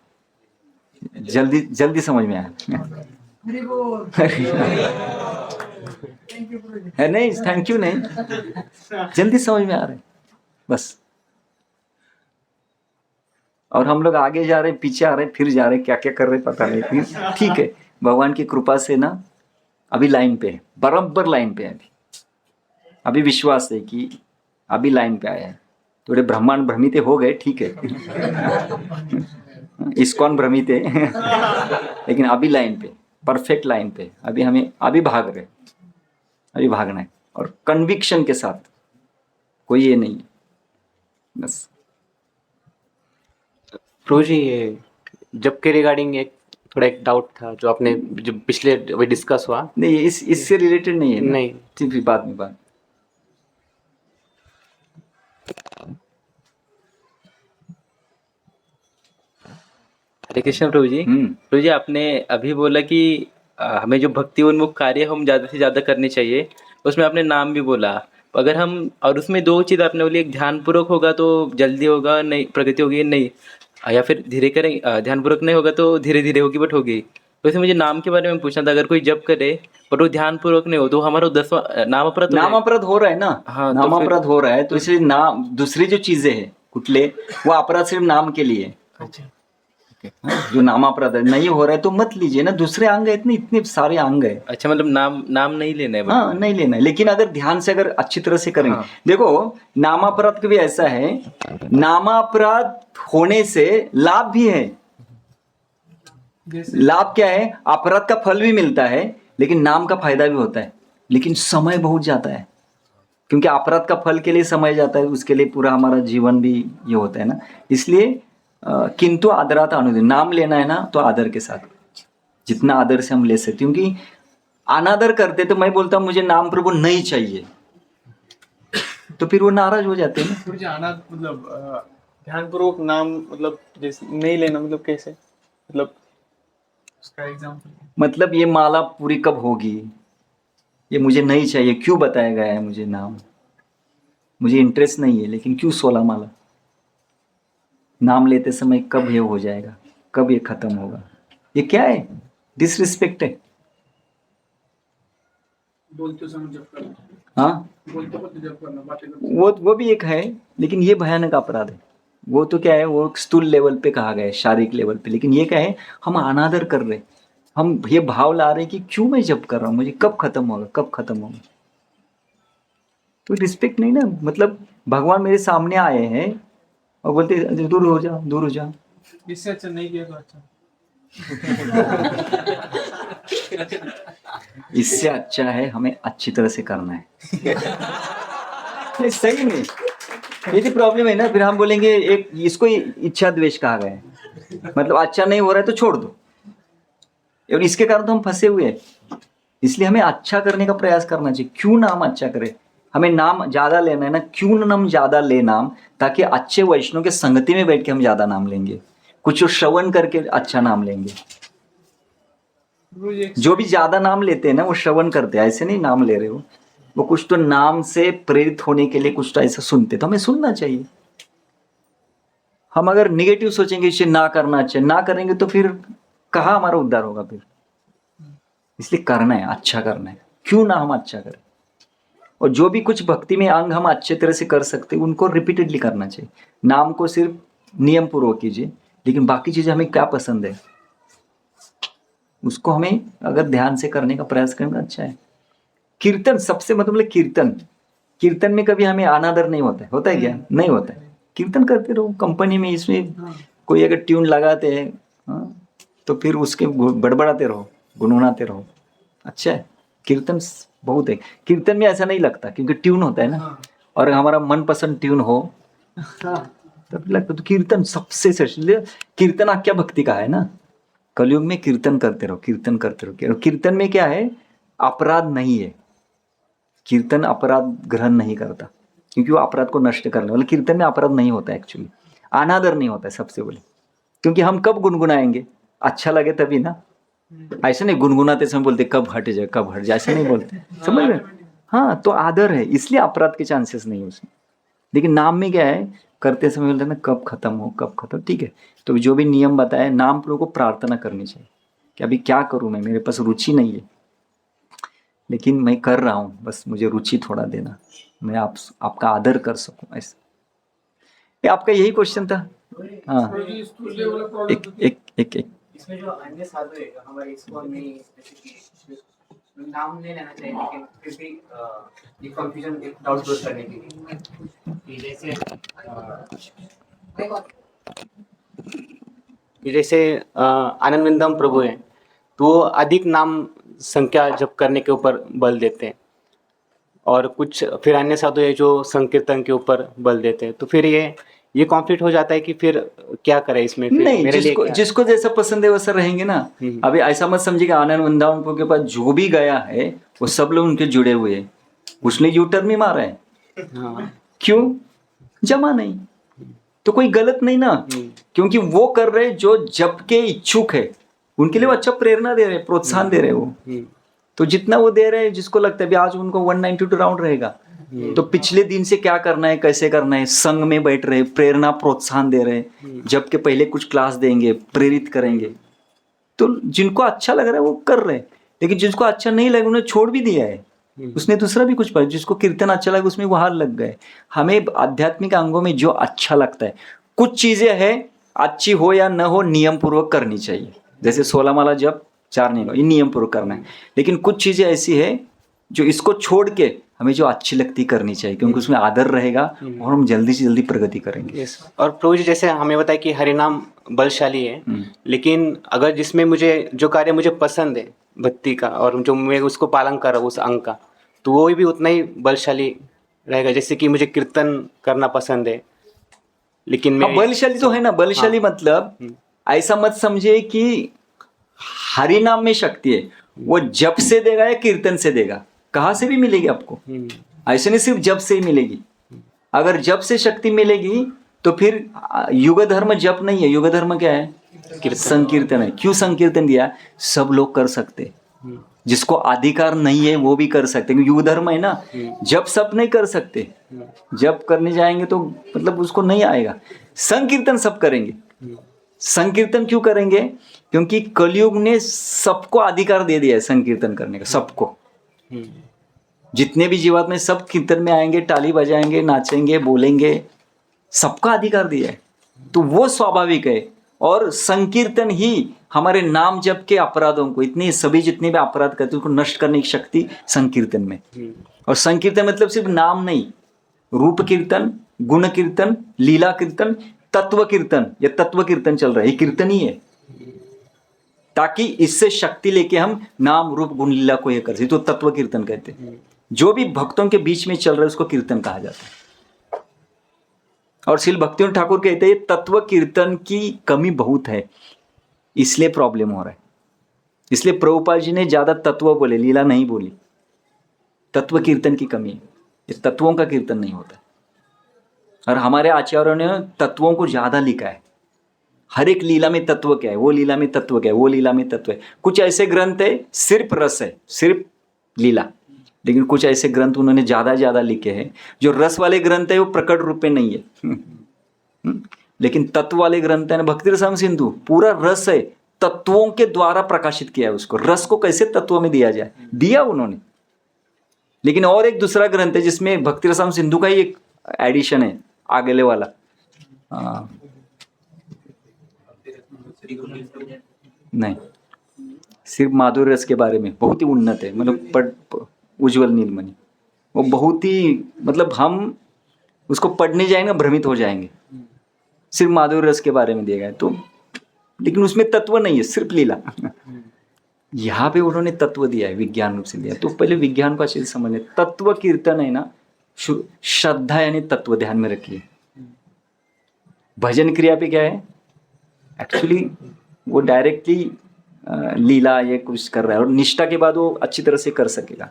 जल्दी जल्दी समझ में आया है नहीं, थैंक यू नहीं, जल्दी समझ में आ रहा है बस। और हम लोग आगे जा रहे हैं, पीछे आ रहे हैं, फिर जा रहे हैं, क्या क्या कर रहे हैं पता नहीं, फिर ठीक है, भगवान की कृपा से ना अभी लाइन पे है, बराबर लाइन पे है अभी विश्वास है कि अभी लाइन पे आया है। थोड़े ब्रह्मांड भ्रमित हो गए, ठीक है इस्कॉन भ्रमित है लेकिन अभी लाइन पे, परफेक्ट लाइन पे, अभी हमें अभी भाग रहे, अभी भागना है और कन्विक्शन के साथ, कोई ये नहीं है बस। प्रभु जी, ये जब के रिगार्डिंग एक डाउट था जो आपने जो पिछले अभी डिस्कस हुआ। नहीं, इससे रिलेटेड नहीं है ना? नहीं। ठीक, बाद में बात। हरे कृष्ण प्रभु जी। प्रभु जी, आपने अभी बोला कि हमें जो भक्ति उन्मुख कार्य हम ज़्यादा से ज़्यादा करने चाहिए, उसमें आपने नाम भी बोला। अगर हम, और उसमें दो चीज़ आपने बोली, एक ध्यानपूर्वक होगा तो जल्दी होगा, नहीं प्रगति होगी नहीं, या फिर धीरे करें, ध्यानपूर्वक नहीं होगा तो धीरे धीरे होगी बट होगी। तो वैसे मुझे नाम के बारे में पूछना था, अगर कोई जप करे पर वो ध्यानपूर्वक नहीं हो तो हमारा 10वां नाम अपराध नाम अपराध हो रहा है ना? हाँ, नाम तो फिर- अपराध हो रहा है, तो इसलिए नाम, दूसरी जो चीजें हैं कुटले, वो अपराध सिर्फ नाम के लिए है। अच्छा, जो नाम अपराध है नहीं हो रहा है तो मत लीजिए ना, दूसरे अंग है, इतने इतने सारे अंग है। अच्छा, मतलब नाम नहीं लेना है हाँ, नहीं लेना है, लेकिन अगर ध्यान से, अगर अच्छी तरह से करेंगे। हाँ। देखो, नामापराध का भी ऐसा है, नामापराध होने से लाभ भी है। लाभ क्या है? अपराध का फल भी मिलता है, लेकिन नाम का फायदा भी होता है, लेकिन समय बहुत जाता है, क्योंकि अपराध का फल के लिए समय जाता है, उसके लिए पूरा हमारा जीवन भी ये होता है ना। इसलिए किंतु आदरात अनुदिन, नाम लेना है ना तो आदर के साथ, जितना आदर से हम ले सकते, क्योंकि अनादर करते तो मैं बोलता हूँ मुझे नाम प्रभु नहीं चाहिए, तो फिर वो नाराज हो जाते हैं ना। मुझे आना मतलब ध्यानपूर्वक नाम, मतलब जैसे नहीं लेना, मतलब कैसे, मतलब उसका एग्जाम्पल। मतलब ये माला पूरी कब होगी, ये मुझे नहीं चाहिए, क्यों बताया गया है मुझे नाम, मुझे इंटरेस्ट नहीं है, लेकिन क्यों 16 माला? नाम लेते समय कब ये हो जाएगा, कब ये खत्म होगा? ये क्या है? डिसरिस्पेक्ट है। बोलते समय जब करना, हाँ, बोलते वक्त जब करना, बातें करते वो भी एक है, लेकिन ये भयानक अपराध है। वो तो क्या है, वो स्थूल लेवल पे कहा गया है, शारीरिक लेवल पे, लेकिन ये क्या है, हम अनादर कर रहे, हम ये भाव ला रहे कि क्यों मैं जब कर रहा हूँ, मुझे कब खत्म होगा, कब खत्म होगा। तो रिस्पेक्ट नहीं ना, मतलब भगवान मेरे सामने आए हैं और बोलते दूर हो जा, दूर हो जा। इससे अच्छा नहीं किया तो अच्छा। इससे अच्छा है हमें अच्छी तरह से करना है। नहीं, सही में ये तो प्रॉब्लम है ना, फिर हम बोलेंगे, एक इसको इच्छा द्वेष कहा गया है, मतलब अच्छा नहीं हो रहा है तो छोड़ दो, और इसके कारण तो हम फंसे हुए हैं। इसलिए हमें अच्छा करने का प्रयास करना चाहिए। क्यों ना हम अच्छा करें, हमें नाम ज्यादा लेना है ना, क्यों ना हम ज्यादा ले नाम, ताकि अच्छे वैष्णव के संगति में बैठ के हम ज्यादा नाम लेंगे, कुछ श्रवण करके अच्छा नाम लेंगे। जो भी ज्यादा नाम लेते हैं ना वो श्रवण करते हैं, ऐसे नहीं नाम ले रहे हो, वो कुछ तो नाम से प्रेरित होने के लिए कुछ तो ऐसा सुनते, तो हमें सुनना चाहिए। हम अगर निगेटिव सोचेंगे इसे ना करना चाहिए, ना करेंगे तो फिर कहाँ हमारा उद्धार होगा फिर। इसलिए करना है, अच्छा करना है, क्यों ना हम अच्छा करें। और जो भी कुछ भक्ति में अंग हम अच्छे तरह से कर सकते हैं उनको रिपीटेडली करना चाहिए। नाम को सिर्फ नियम पूर्वक कीजिए, लेकिन बाकी चीजें हमें क्या पसंद है उसको हमें अगर ध्यान से करने का प्रयास करना अच्छा है। कीर्तन सबसे मतलब कीर्तन में कभी हमें अनादर नहीं होता है, होता है क्या? नहीं होता है। कीर्तन करते रहो कंपनी में, इसमें कोई अगर ट्यून लगाते हैं तो फिर उसके बड़बड़ाते रहो, गुनगुनाते रहो, अच्छा है। कीर्तन बहुत है, कीर्तन में ऐसा नहीं लगता क्योंकि ट्यून होता है ना, और हमारा मनपसंद ट्यून हो तब लगता। तो कीर्तन सबसे श्रेष्ठ, कीर्तन आख्या भक्ति का है ना। कलयुग में कीर्तन करते रहो, कीर्तन करते रहो। कीर्तन में क्या है, अपराध नहीं है। कीर्तन अपराध ग्रहण नहीं करता, क्योंकि वो अपराध को नष्ट करने वाला। कीर्तन में अपराध नहीं होता एक्चुअली, अनादर नहीं होता है सबसे बोले, क्योंकि हम कब गुनगुनाएंगे, अच्छा लगे तभी ना। ऐसे नहीं गुनगुनाते समय बोलते कब हट जाए, कब हट जाए, ऐसे नहीं बोलते, समझ रहे? हाँ, तो आदर है, इसलिए अपराध के चांसेस नहीं है उसमें। लेकिन नाम में क्या है, करते समय बोलते हैं ना कब खत्म हो कब खत्म, ठीक है। तो जो भी नियम बताए, नाम प्रभु को प्रार्थना करनी चाहिए कि अभी क्या करूँ मैं, मेरे पास रुचि नहीं है, लेकिन मैं कर रहा हूँ, बस मुझे रुचि थोड़ा देना, मैं आपका आदर कर सकूँ ऐसा। ये आपका यही क्वेश्चन था? हाँ, एक एक एक एक इसमें जो अन्य साधु है हमारे इसको हमें नाम नहीं लेना चाहिए, लेकिन फिर भी ये कंफ्यूजन एक डाउट दूर करने के लिए कि जैसे आनंदविंदम प्रभु हैं तो वो अधिक नाम संख्या जप करने के ऊपर बल देते हैं, और कुछ फिर अन्य साधु है जो संकीर्तन के ऊपर बल देते हैं। तो फिर ये कॉन्फ्लिक्ट हो जाता है कि फिर क्या करें इसमें, फिर नहीं, मेरे लिए जिसको क्या? जिसको जैसा पसंद है वैसा रहेंगे ना। अभी ऐसा मत समझिएगा आनंद वृंदावन के पास जो भी गया है वो सब लोग उनके जुड़े हुए हैं, उसने यूटर्न ही मारा है। हाँ, क्यों? जमा नहीं, तो कोई गलत नहीं ना, क्योंकि वो कर रहे जो जब के इच्छुक है उनके लिए वो अच्छा प्रेरणा दे रहे, प्रोत्साहन दे रहे वो। तो जितना वो दे रहे हैं, जिसको लगता है भी आज उनको 192 राउंड रहेगा, तो पिछले दिन से क्या करना है, कैसे करना है, संग में बैठ रहे, प्रेरणा प्रोत्साहन दे रहे, जबकि पहले कुछ क्लास देंगे, प्रेरित करेंगे। तो जिनको अच्छा लग रहा है वो कर रहे, लेकिन जिसको अच्छा नहीं लगा उन्हें छोड़ भी दिया है, उसने दूसरा भी कुछ पढ़ा। जिसको कीर्तन अच्छा लगा उसमें वो हार लग गए। हमें आध्यात्मिक अंगों में जो अच्छा लगता है, कुछ चीजें हैं अच्छी हो या न हो नियम पूर्वक करनी चाहिए, जैसे 16 माला जप 4 नहीं, ये नियम पूर्वक करना है। लेकिन कुछ चीजें ऐसी है जो इसको छोड़ के हमें जो अच्छी लगती करनी चाहिए, क्योंकि उसमें आदर रहेगा और हम जल्दी से जल्दी प्रगति करेंगे। यस। और प्रभु जी जैसे हमें बताया कि हरिनाम बलशाली है, लेकिन अगर जिसमें मुझे जो कार्य मुझे पसंद है भक्ति का, और जो मैं उसको पालन कर रहा हूँ उस अंग का, तो वो भी उतना ही बलशाली रहेगा। जैसे कि मुझे कीर्तन करना पसंद है, लेकिन मैं बलशाली तो है ना, बलशाली मतलब ऐसा मत समझे कि हरि नाम में शक्ति है, वो जप से देगा या कीर्तन से देगा, कहाँ से भी मिलेगी आपको। ऐसे नहीं सिर्फ जप से ही मिलेगी। अगर जप से शक्ति मिलेगी तो फिर युग धर्म जप नहीं है, युग धर्म क्या है? संकीर्तन है। क्यों संकीर्तन दिया? सब लोग कर सकते, जिसको अधिकार नहीं है वो भी कर सकते, क्योंकि युग धर्म है ना। जब सब नहीं कर सकते, जब करने जाएंगे तो मतलब उसको नहीं आएगा। संकीर्तन सब करेंगे। संकीर्तन क्यों करेंगे? क्योंकि कलयुग ने सबको अधिकार दे दिया है संकीर्तन करने का, सबको। जितने भी जीवात्मा सब कीर्तन में आएंगे, ताली बजाएंगे, नाचेंगे, बोलेंगे, सबका अधिकार दिया है। तो वो स्वाभाविक है। और संकीर्तन ही हमारे नाम जप के अपराधों को, इतने सभी जितने भी अपराध करते हैं उसको नष्ट करने की शक्ति संकीर्तन में। और संकीर्तन मतलब सिर्फ नाम नहीं, रूप कीर्तन, गुण कीर्तन, लीला कीर्तन, तत्व कीर्तन। ये तत्व कीर्तन चल रहा है, ये कीर्तन ही है, ताकि इससे शक्ति लेके हम नाम रूप गुण लीला को ये कर सके, तो तत्व कीर्तन कहते हैं। जो भी भक्तों के बीच में चल रहा है उसको कीर्तन कहा जाता है। और श्री भक्तिविनोद ठाकुर कहते हैं तत्व कीर्तन की कमी बहुत है, इसलिए प्रॉब्लम हो रहा है। इसलिए प्रभुपाद जी ने ज्यादा तत्व बोले, लीला नहीं बोली। तत्व कीर्तन की कमी है, ये तत्वों का कीर्तन नहीं होता। और हमारे आचार्यों ने तत्वों को ज्यादा लिखा है। हर एक लीला में तत्व क्या है, वो लीला में तत्व क्या है, वो लीला में तत्व है। कुछ ऐसे ग्रंथ है सिर्फ रस है, सिर्फ लीला, लेकिन कुछ ऐसे ग्रंथ उन्होंने ज्यादा लिखे हैं। जो रस वाले ग्रंथ है वो प्रकट रूप में नहीं है, लेकिन तत्व वाले ग्रंथ है ना, भक्ति रसायन सिंधु पूरा रस है, तत्वों के द्वारा प्रकाशित किया है उसको। रस को कैसे तत्व में दिया जाए, दिया उन्होंने। लेकिन और एक दूसरा ग्रंथ है जिसमें भक्ति रसायन सिंधु का ही एक एडिशन है, आगले वाला। नहीं, सिर्फ माधुर्य रस के बारे में, बहुत ही उन्नत है, मतलब उज्जवल नीलमणि। वो बहुत ही, मतलब हम उसको पढ़ने जाएंगे भ्रमित हो जाएंगे। सिर्फ माधुर्य रस के बारे में दिया गया है, तो लेकिन उसमें तत्व नहीं है, सिर्फ लीला। यहाँ पे उन्होंने तत्व दिया है, विज्ञान रूप से दिया। तो पहले विज्ञान को अच्छे से समझ लें। तत्व कीर्तन है ना, श्रद्धा यानी तत्व, ध्यान में रखिए। भजन क्रिया पे क्या है, एक्चुअली वो डायरेक्टली लीला ये कुछ कर रहा है, और निष्ठा के बाद वो अच्छी तरह से कर सकेगा।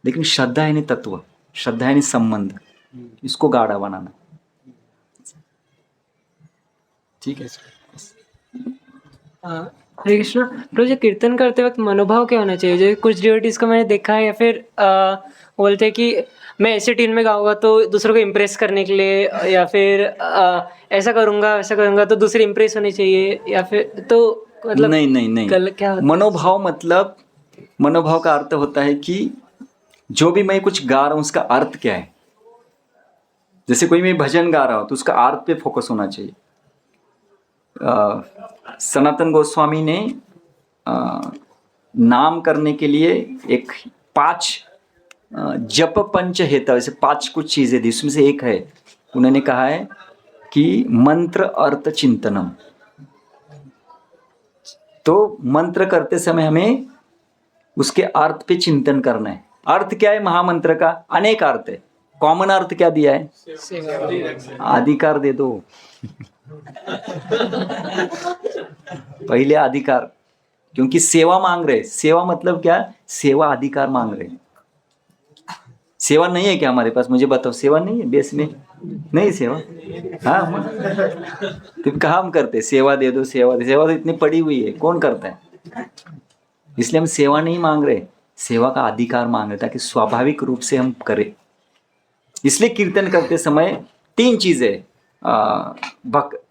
लेकिन श्रद्धा यानी तत्व, श्रद्धा यानी संबंध, इसको गाढ़ा बनाना। ठीक है। हरे कृष्णा। प्रभु जी, कीर्तन करते वक्त मनोभाव क्या होना चाहिए? जैसे कुछ डिवोटीज को मैंने देखा है, या फिर बोलते हैं कि मैं ऐसे ट्यून में गाऊंगा तो दूसरों को इम्प्रेस करने के लिए, या फिर ऐसा करूंगा वैसा करूंगा तो दूसरे इम्प्रेस होने चाहिए, या फिर तो मतलब नहीं नहीं नहीं, क्या होता है? मनोभाव मतलब, मनोभाव का अर्थ होता है कि जो भी मैं कुछ गा रहा हूँ उसका अर्थ क्या है। जैसे कोई मैं भजन गा रहा हूँ तो उसका अर्थ पे फोकस होना चाहिए। सनातन गोस्वामी ने नाम करने के लिए एक 5 जप पंच हेता, वैसे 5 कुछ चीजें दी, उसमें से एक है, उन्होंने कहा है कि मंत्र अर्थ चिंतनम। तो मंत्र करते समय हमें उसके अर्थ पे चिंतन करना है। अर्थ क्या है महामंत्र का? अनेक अर्थ है। कॉमन अर्थ क्या दिया है? अधिकार दे दो। पहले अधिकार, क्योंकि सेवा मांग रहे। सेवा मतलब क्या? सेवा अधिकार मांग रहे। सेवा नहीं है क्या हमारे पास? मुझे बताओ, सेवा नहीं है बेस में? नहीं सेवा, हाँ तुम कहाँ हम करते? सेवा दे दो, सेवा दे। सेवा तो इतनी पड़ी हुई है, कौन करता है? इसलिए हम सेवा नहीं मांग रहे, सेवा का अधिकार मांग रहे, ताकि स्वाभाविक रूप से हम करें। इसलिए कीर्तन करते समय 3 चीजें,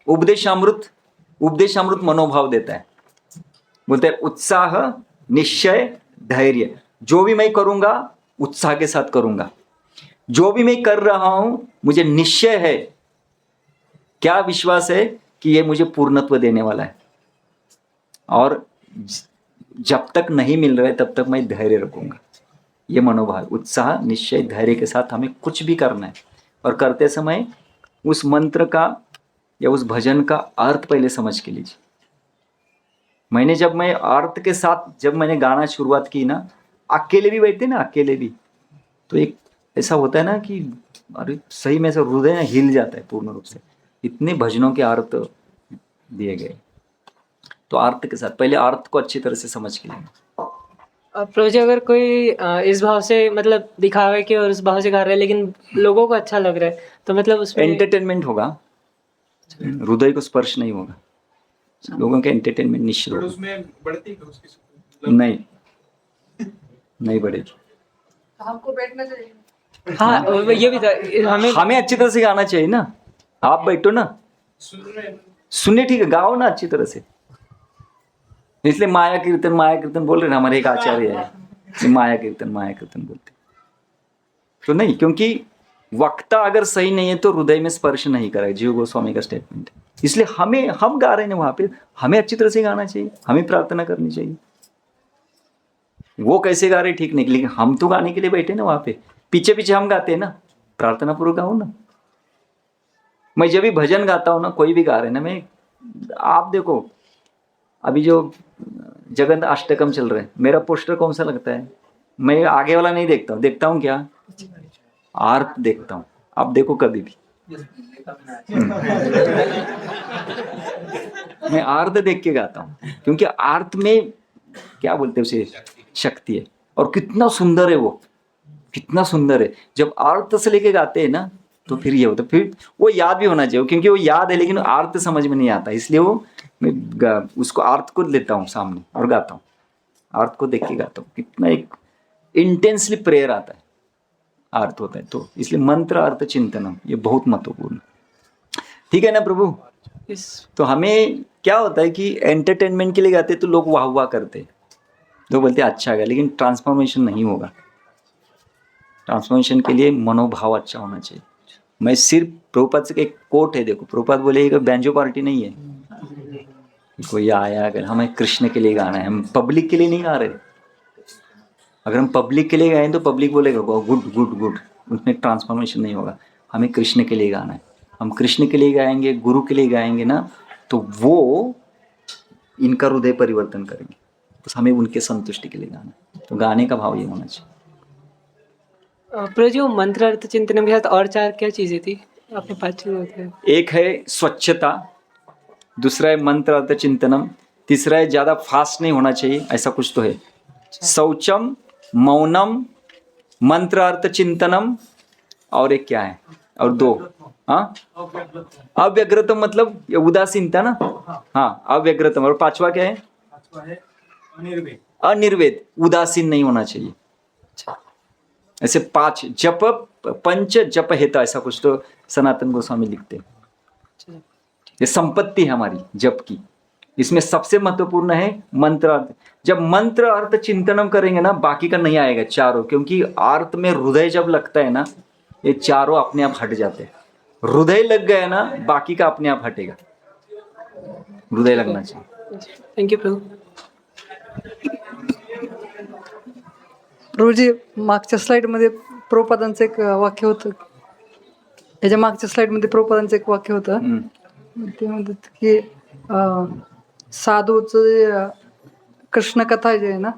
उपदेशामृत मनोभाव देता है। बोलते हैं उत्साह, निश्चय, धैर्य। जो भी मैं करूंगा उत्साह के साथ करूंगा। जो भी मैं कर रहा हूं मुझे निश्चय है, क्या विश्वास है कि ये मुझे पूर्णत्व देने वाला है। और जब तक नहीं मिल रहा है तब तक मैं धैर्य रखूंगा। ये मनोभाव, उत्साह, निश्चय, धैर्य के साथ हमें कुछ भी करना है। और करते समय उस मंत्र का या उस भजन का अर्थ पहले समझ के लीजिए। जब मैं अर्थ के साथ जब मैंने गाना शुरुआत की ना, अकेले भी बैठते ना, अकेले भी, तो एक ऐसा होता है ना कि अरे सही में से हृदय ना हिल जाता है पूर्ण रूप से। इतने भजनों के अर्थ दिए गए। तो अर्थ के साथ पहले अर्थ को अच्छी तरह से समझ के लेंगे। प्रभु जी, अगर कोई इस भाव से मतलब दिखावे के और उस भाव से गा रहा है लेकिन लोगों को अच्छा लग रहा है, तो मतलब उसमें एंटरटेनमेंट होगा, हृदय को स्पर्श नहीं होगा। लोगों के एंटरटेनमेंट निश्चित होगा। उसमें बढ़ती है उसकी नहीं बढ़ेगी। हमको बैठना चाहिए। हाँ, और ये भी था, हमें अच्छी तरह से गाना चाहिए ना। आप बैठो ना, सुनने, ठीक है, गाओ ना अच्छी तरह से। इसलिए माया कीर्तन बोल रहे ना, हमारे एक आचार्य है, माया कीर्तन बोलते तो नहीं, क्योंकि वक्ता अगर सही नहीं है तो हृदय में स्पर्श नहीं करेगा। जीव गोस्वामी का स्टेटमेंट है। इसलिए हम गा रहे हैं वहां पे, हमें अच्छी तरह से गाना चाहिए, हमें प्रार्थना करनी चाहिए। वो कैसे गा रहे ठीक नहीं, लेकिन हम तो गाने के लिए बैठे ना वहां पे, पीछे पीछे हम गाते हैं ना, प्रार्थना पूर्वक गाओ ना। मैं जब भी भजन गाता हूँ ना, कोई भी गा रहे ना, मैं, आप देखो अभी जो जगन्नाथ अष्टकम चल रहे हैं, मेरा पोस्टर कौन सा लगता है? मैं आगे वाला नहीं देखता हूँ क्या? आर्त देखता हूँ। आप देखो कभी भी मैं आर्त देख के गाता हूँ, क्योंकि आर्त में क्या बोलते हैं उसे, शक्ति है। और कितना सुंदर है वो, कितना सुंदर है। जब आर्त से लेके गाते हैं ना, तो फिर ये होता है, फिर वो याद भी होना चाहिए, क्योंकि वो याद है लेकिन आर्त समझ में नहीं आता। इसलिए वो मैं उसको आर्त को लेता हूँ सामने और गाता हूँ, आर्त को देख के गाता हूँ। कितना एक इंटेंसली प्रेयर आता है, अर्थ होता है। तो इसलिए मंत्र अर्थ चिंतनम ये बहुत महत्वपूर्ण। ठीक है ना प्रभु? तो हमें क्या होता है कि एंटरटेनमेंट के लिए गाते तो लोग वाह वाह करते, लोग बोलते अच्छा गया, लेकिन ट्रांसफॉर्मेशन नहीं होगा। ट्रांसफॉर्मेशन के लिए मनोभाव अच्छा होना चाहिए। मैं सिर्फ प्रभुपाद से एक कोट है, देखो प्रभुपाद बोले ये बैंजो पार्टी नहीं है, कोई आया अगर हमें कृष्ण के लिए गाना है, हम पब्लिक के लिए नहीं गा रहे। अगर हम पब्लिक के लिए गाएं तो पब्लिक बोलेगा गुड गुड गुड, उसमें ट्रांसफॉर्मेशन नहीं होगा। हमें कृष्ण के लिए गाना है, हम कृष्ण के लिए गाएंगे, गुरु के लिए गाएंगे ना, तो वो इनका हृदय परिवर्तन करेंगे। तो हमें उनके संतुष्टि के लिए गाना है। तो गाने का भाव ये होना चाहिए। प्रभु जी, वो मंत्र अर्थ चिंतन के साथ और 4 क्या चीजें थी? आपने 5 चीजें बताई। एक है स्वच्छता, दूसरा है मंत्र अर्थ चिंतनम, तीसरा है ज्यादा फास्ट नहीं होना चाहिए, ऐसा कुछ तो है, शौचम, मौनम, मंत्र अर्थ चिंतनम, और एक क्या है, और 2, हाँ, अव्यग्रतम मतलब उदासीनता ना, हाँ अव्यग्रतम। और 5वां क्या है? पांचवा है अनिर्वेद। अनिर्वेद, उदासीन नहीं होना चाहिए। ऐसे 5 जप, पंच जप हेता, ऐसा कुछ तो सनातन गोस्वामी लिखते हैं। ये संपत्ति है हमारी जप की। इसमें सबसे महत्वपूर्ण है मंत्र अर्थ। जब मंत्र अर्थ चिंतनम करेंगे ना, बाकी का नहीं आएगा चारों, क्योंकि अर्थ में हृदय जब लगता है ना, ये चारों अपने आप हट जाते हैं। हृदय लग गया ना, बाकी का अपने आप हटेगा। हृदय लगना चाहिए। थैंक यू प्रभु। प्रभूजी, मागच्या स्लाइडमध्ये प्रभुपादांचं एक वाक्य होतं. याच्या मागच्या स्लाइडमध्ये प्रभुपादांचं एक वाक्य होतं. ते म्हणतात की साधूचं जे कृष्ण कथा जे आहे ना,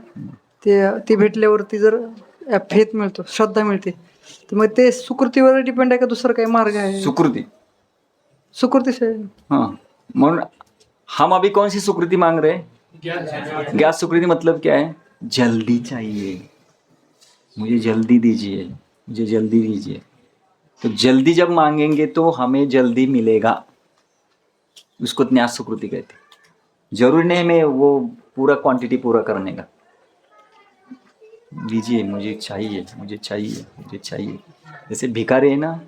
ती भेटल्यावरती जर फेथ मिळतो, श्रद्धा मिळते, तर मग ते सुकृतीवर डिपेंड आहे का दुसरा काही मार्ग आहे? सुकृति। सुकृती से हाँ, म्हणून हम अभी कौन सी सुकृति मांग रहे हैं? ज्ञात सुकृति। मतलब क्या है? जल्दी चाहिए, मुझे जल्दी दीजिए, मुझे जल्दी दीजिए। तो जल्दी जब मांगेंगे तो हमें जल्दी मिलेगा, उसको न्यास सुकृति कहते हैं। जरूरी नहीं हमें वो पूरा क्वांटिटी पूरा करने का। दीजिए, मुझे चाहिए, मुझे चाहिए, मुझे चाहिए। जैसे भिखारी है ना,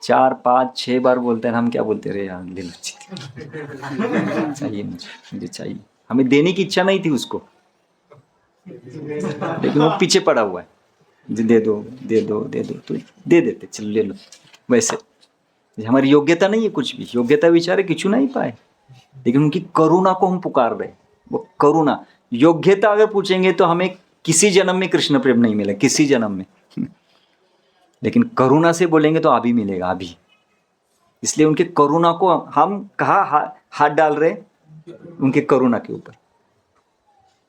4, 5, 6 बार बोलते हैं, हम क्या बोलते रहे यार, ले लो, चाहिए मुझे चाहिए। हमें देने की इच्छा नहीं थी उसको, लेकिन वो पीछे पड़ा हुआ है, दे दो दे दो दे दो, तो दे देते, चलो ले लो। वैसे हमारी योग्यता नहीं है कुछ भी, योग्यता बेचारे किचू नहीं पाए, लेकिन उनकी करुणा को हम पुकार रहे। वो करुणा, योग्यता अगर पूछेंगे तो हमें किसी जन्म में कृष्ण प्रेम नहीं मिला, किसी जन्म में। लेकिन करुणा से बोलेंगे तो अभी मिलेगा, अभी। इसलिए उनके करुणा को हम कहाँ हाथ डाल रहे? उनके करुणा के ऊपर।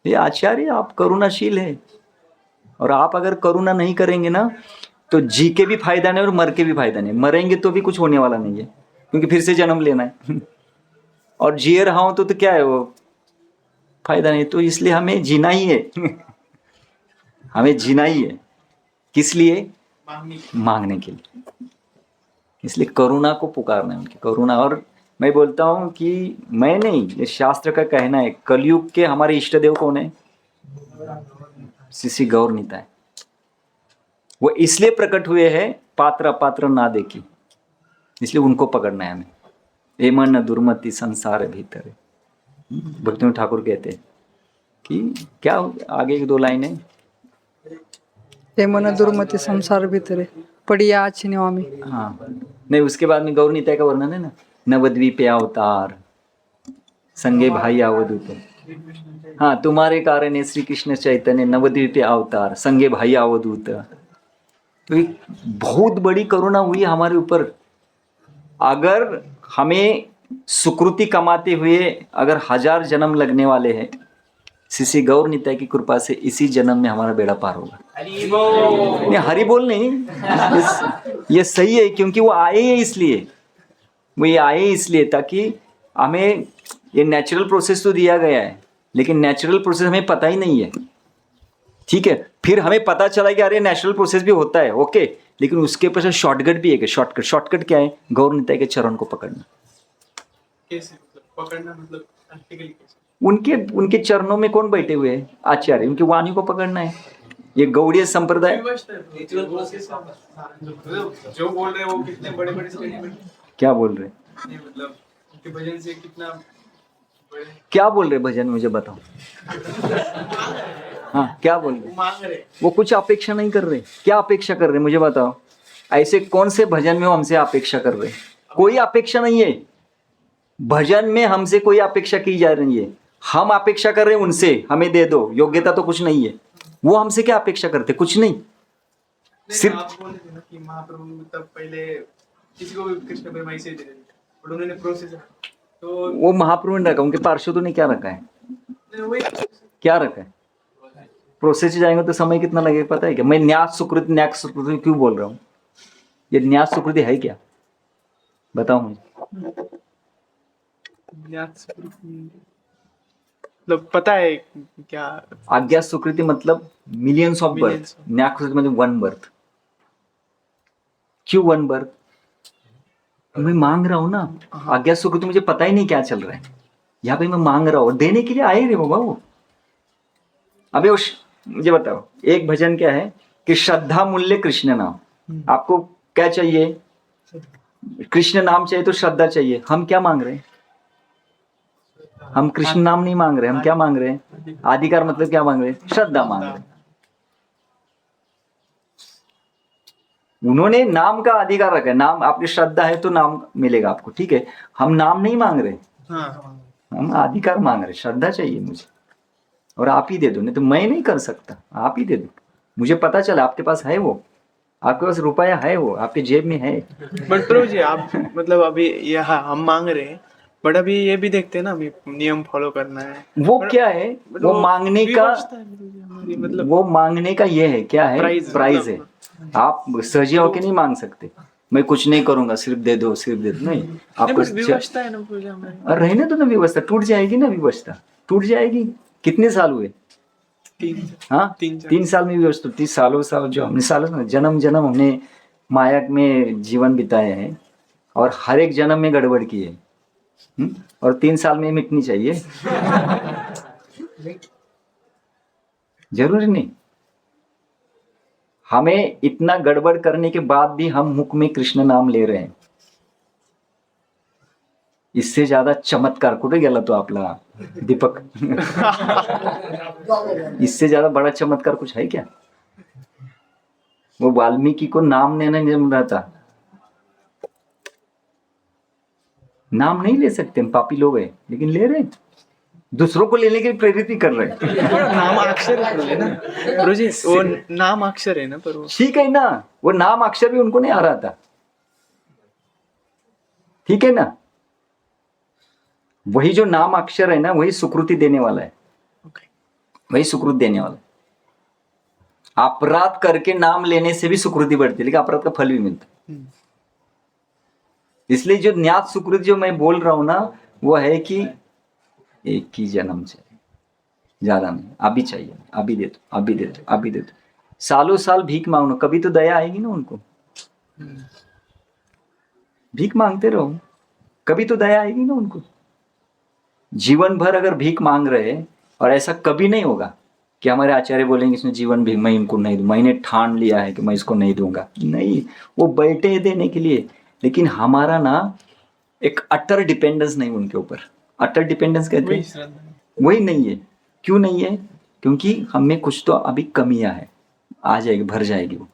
ये आचार्य, आप करुणाशील है, और आप अगर करुणा नहीं करेंगे ना, तो जी के भी फायदा नहीं और मर के भी फायदा नहीं। मरेंगे तो भी कुछ होने वाला नहीं है, क्योंकि फिर से जन्म लेना है। और जिए रहा हूं तो क्या है, वो फायदा नहीं। तो इसलिए हमें जीना ही है। हमें जीना ही है। किस लिए? मांगने के लिए। इसलिए करुणा को पुकारना है, उनकी करुणा। और मैं बोलता हूँ कि मैं नहीं, ये शास्त्र का कहना है, कलयुग के हमारे इष्ट देव कौन है? श्री गौर निताय। वो इसलिए प्रकट हुए हैं, पात्र अपात्र ना देखी, इसलिए उनको पकड़ना है हमें। ए मन दुर्मति संसार भीतर। भक्ति ठाकुर कहते हैं कि क्या, आगे 1-2 लाइनें, हे मन दुर्मति संसार भीतरे पडिया आछि नेवामी। हाँ नहीं, उसके बाद में गौर निताय का वर्णन है ना, नवद्वीप अवतार संगे भाई अवधूत। हाँ, तुम्हारे कारण है श्री कृष्ण चैतन्य नवद्वीप अवतार संगे भाई अवधूत। तो एक बहुत बड़ी करुणा हुई हमारे ऊपर। अगर हमें सुकृति कमाते हुए अगर 1000 जन्म लगने वाले हैं, श्री गौर निताय की कृपा से इसी जन्म में हमारा बेड़ा पार होगा। नहीं, हरि बोल नहीं, ये सही है, क्योंकि वो आए हैं इसलिए, वो ये आए इसलिए ताकि हमें ये नेचुरल प्रोसेस तो दिया गया है, लेकिन नेचुरल प्रोसेस हमें पता ही नहीं है। ठीक है, फिर हमें पता चला कि अरे नेचुरल प्रोसेस भी होता है, ओके, लेकिन उसके ऊपर शॉर्टकट भी है। शॉर्टकट क्या है? गौर निताय के चरण को पकड़ना। कैसे पकड़ना, मतलब प्रैक्टिकली कैसे? उनके चरणों में कौन बैठे हुए हैं? आचार्य, उनकी वाणी को पकड़ना है। ये गौड़ीय संप्रदाय जो बोल रहे हैं वो कितने बड़े बड़े स्टेटमेंट, क्या बोल रहे हैं? मतलब उनके भजन से कितना बड़े क्या बोल रहे भजन, मुझे बताओ। हाँ, क्या बोल रहे? मांग रहे। वो कुछ अपेक्षा नहीं कर रहे। क्या अपेक्षा कर रहे, मुझे बताओ। ऐसे कौन से भजन में वो हमसे अपेक्षा कर रहे? कोई अपेक्षा नहीं है भजन में, हमसे कोई अपेक्षा की जा रही है। हम अपेक्षा कर रहे हैं उनसे, हमें दे दो। योग्यता तो कुछ नहीं है। वो हमसे क्या अपेक्षा करते? कुछ नहीं। सिर्फ आप बोल रहे थे ना कि महाप्रभु तब पहले किसी को भी कृष्ण प्रेम ऐसे दे देते, और उन्होंने प्रोसेस, तो वो महाप्रभु ने रखा, उनके पार्षदों ने क्या रखा है? वही क्या रखा है? प्रोसेस जाएंगे तो समय कितना लगेगा पता है क्या? मैं न्यास सुकृति क्यों बोल रहा हूँ? ये न्यास सुकृति है क्या? बताओ मुझे। मतलब पता है क्या? आज्ञा सुकृति मतलब मिलियंस ऑफ बर्थ, न्यास सुकृति मतलब 1 बर्थ। क्यों 1 बर्थ? मैं मांग रहा हूं ना, आज्ञा सुकृति मुझे पता ही नहीं क्या चल रहा है। यहाँ पे मैं मांग रहा हूँ, देने के लिए आए रे बाबा वो। अबे मुझे बताओ, एक भजन क्या है कि श्रद्धा मूल्य कृष्ण नाम। आपको क्या चाहिए? कृष्ण नाम चाहिए तो श्रद्धा चाहिए। हम क्या मांग रहे हैं? हम कृष्ण नाम नहीं मांग रहे, हम क्या मांग रहे हैं? अधिकार मतलब क्या मांग रहे हैं? श्रद्धा मांग रहे हैं। उन्होंने नाम का अधिकार रखा है, नाम आपकी श्रद्धा है तो नाम मिलेगा आपको, ठीक है। हम नाम नहीं मांग रहे, हम अधिकार मांग रहे, श्रद्धा चाहिए मुझे और आप ही दे दो, नहीं तो मैं नहीं कर सकता, आप ही दे दो। मुझे पता चला आपके पास है वो, आपके पास रुपया है, वो आपके जेब में है। बट प्रभु जी आप मतलब अभी यह हम मांग रहे हैं, बट अभी ये भी देखते हैं ना, अभी नियम फॉलो करना है। वो क्या है? वो मांगने का, विवशता है प्रभु जी हमारी, मतलब वो मांगने का ये है, क्या है? प्राइज है। आप सहजे होके नहीं मांग सकते, मैं कुछ नहीं करूंगा सिर्फ दे दो, सिर्फ दे दो, नहीं। आपको विवशता है ना प्रभु जी हमारी। और रहने दो ना, व्यवस्था टूट जाएगी ना, व्यवस्था टूट जाएगी। कितने साल हुए? 3 साल में व्यवस्था 30 साल जो हमने सालों जन्म हमने माया में जीवन बिताए हैं और हर एक जन्म में गड़बड़ की है, और 3 साल में मिटनी चाहिए। जरूरी नहीं। हमें इतना गड़बड़ करने के बाद भी हम मुख में कृष्ण नाम ले रहे हैं, इससे ज्यादा चमत्कार कुठे गेला तो आपला दीपक? इससे ज्यादा बड़ा चमत्कार कुछ है क्या? वो वाल्मीकि को नाम लेना जम रहा था, नाम नहीं ले सकते, हम पापी लोग हैं, लेकिन ले रहे हैं, दूसरों को लेने के लिए प्रेरित भी कर रहे हैं। नाम अक्षर है ना प्रभु जी, वो नाम अक्षर है ना, पर वो ठीक है ना, वो नाम अक्षर भी उनको नहीं आ रहा था, ठीक है ना। वही जो नाम अक्षर है ना, वही सुकृति देने वाला है, वही सुकृति देने वाला है। अपराध करके नाम लेने से भी सुकृति बढ़ती है, लेकिन अपराध का फल भी मिलता है। इसलिए जो ज्ञात सुकृति जो मैं बोल रहा हूं ना, वो है कि एक ही जन्म चाहिए, ज्यादा नहीं, अभी चाहिए, अभी दे दो, अभी दे दो, अभी दे दो। सालों साल भीख मांगना, कभी तो दया आएगी ना उनको। भीख मांगते रहो, कभी तो दया आएगी ना उनको। जीवन भर अगर भीख मांग रहे, और ऐसा कभी नहीं होगा कि हमारे आचार्य बोलेंगे इसमें जीवन भी मैं इनको नहीं दूं, मैंने ठान लिया है कि मैं इसको नहीं दूंगा, नहीं। वो बैठे देने के लिए, लेकिन हमारा ना एक अटर डिपेंडेंस नहीं उनके ऊपर। अटर डिपेंडेंस कहते हैं, वही नहीं है। क्यों नहीं है? क्योंकि हमें कुछ तो अभी कमियां है, आ जाएगी, भर जाएगी वो।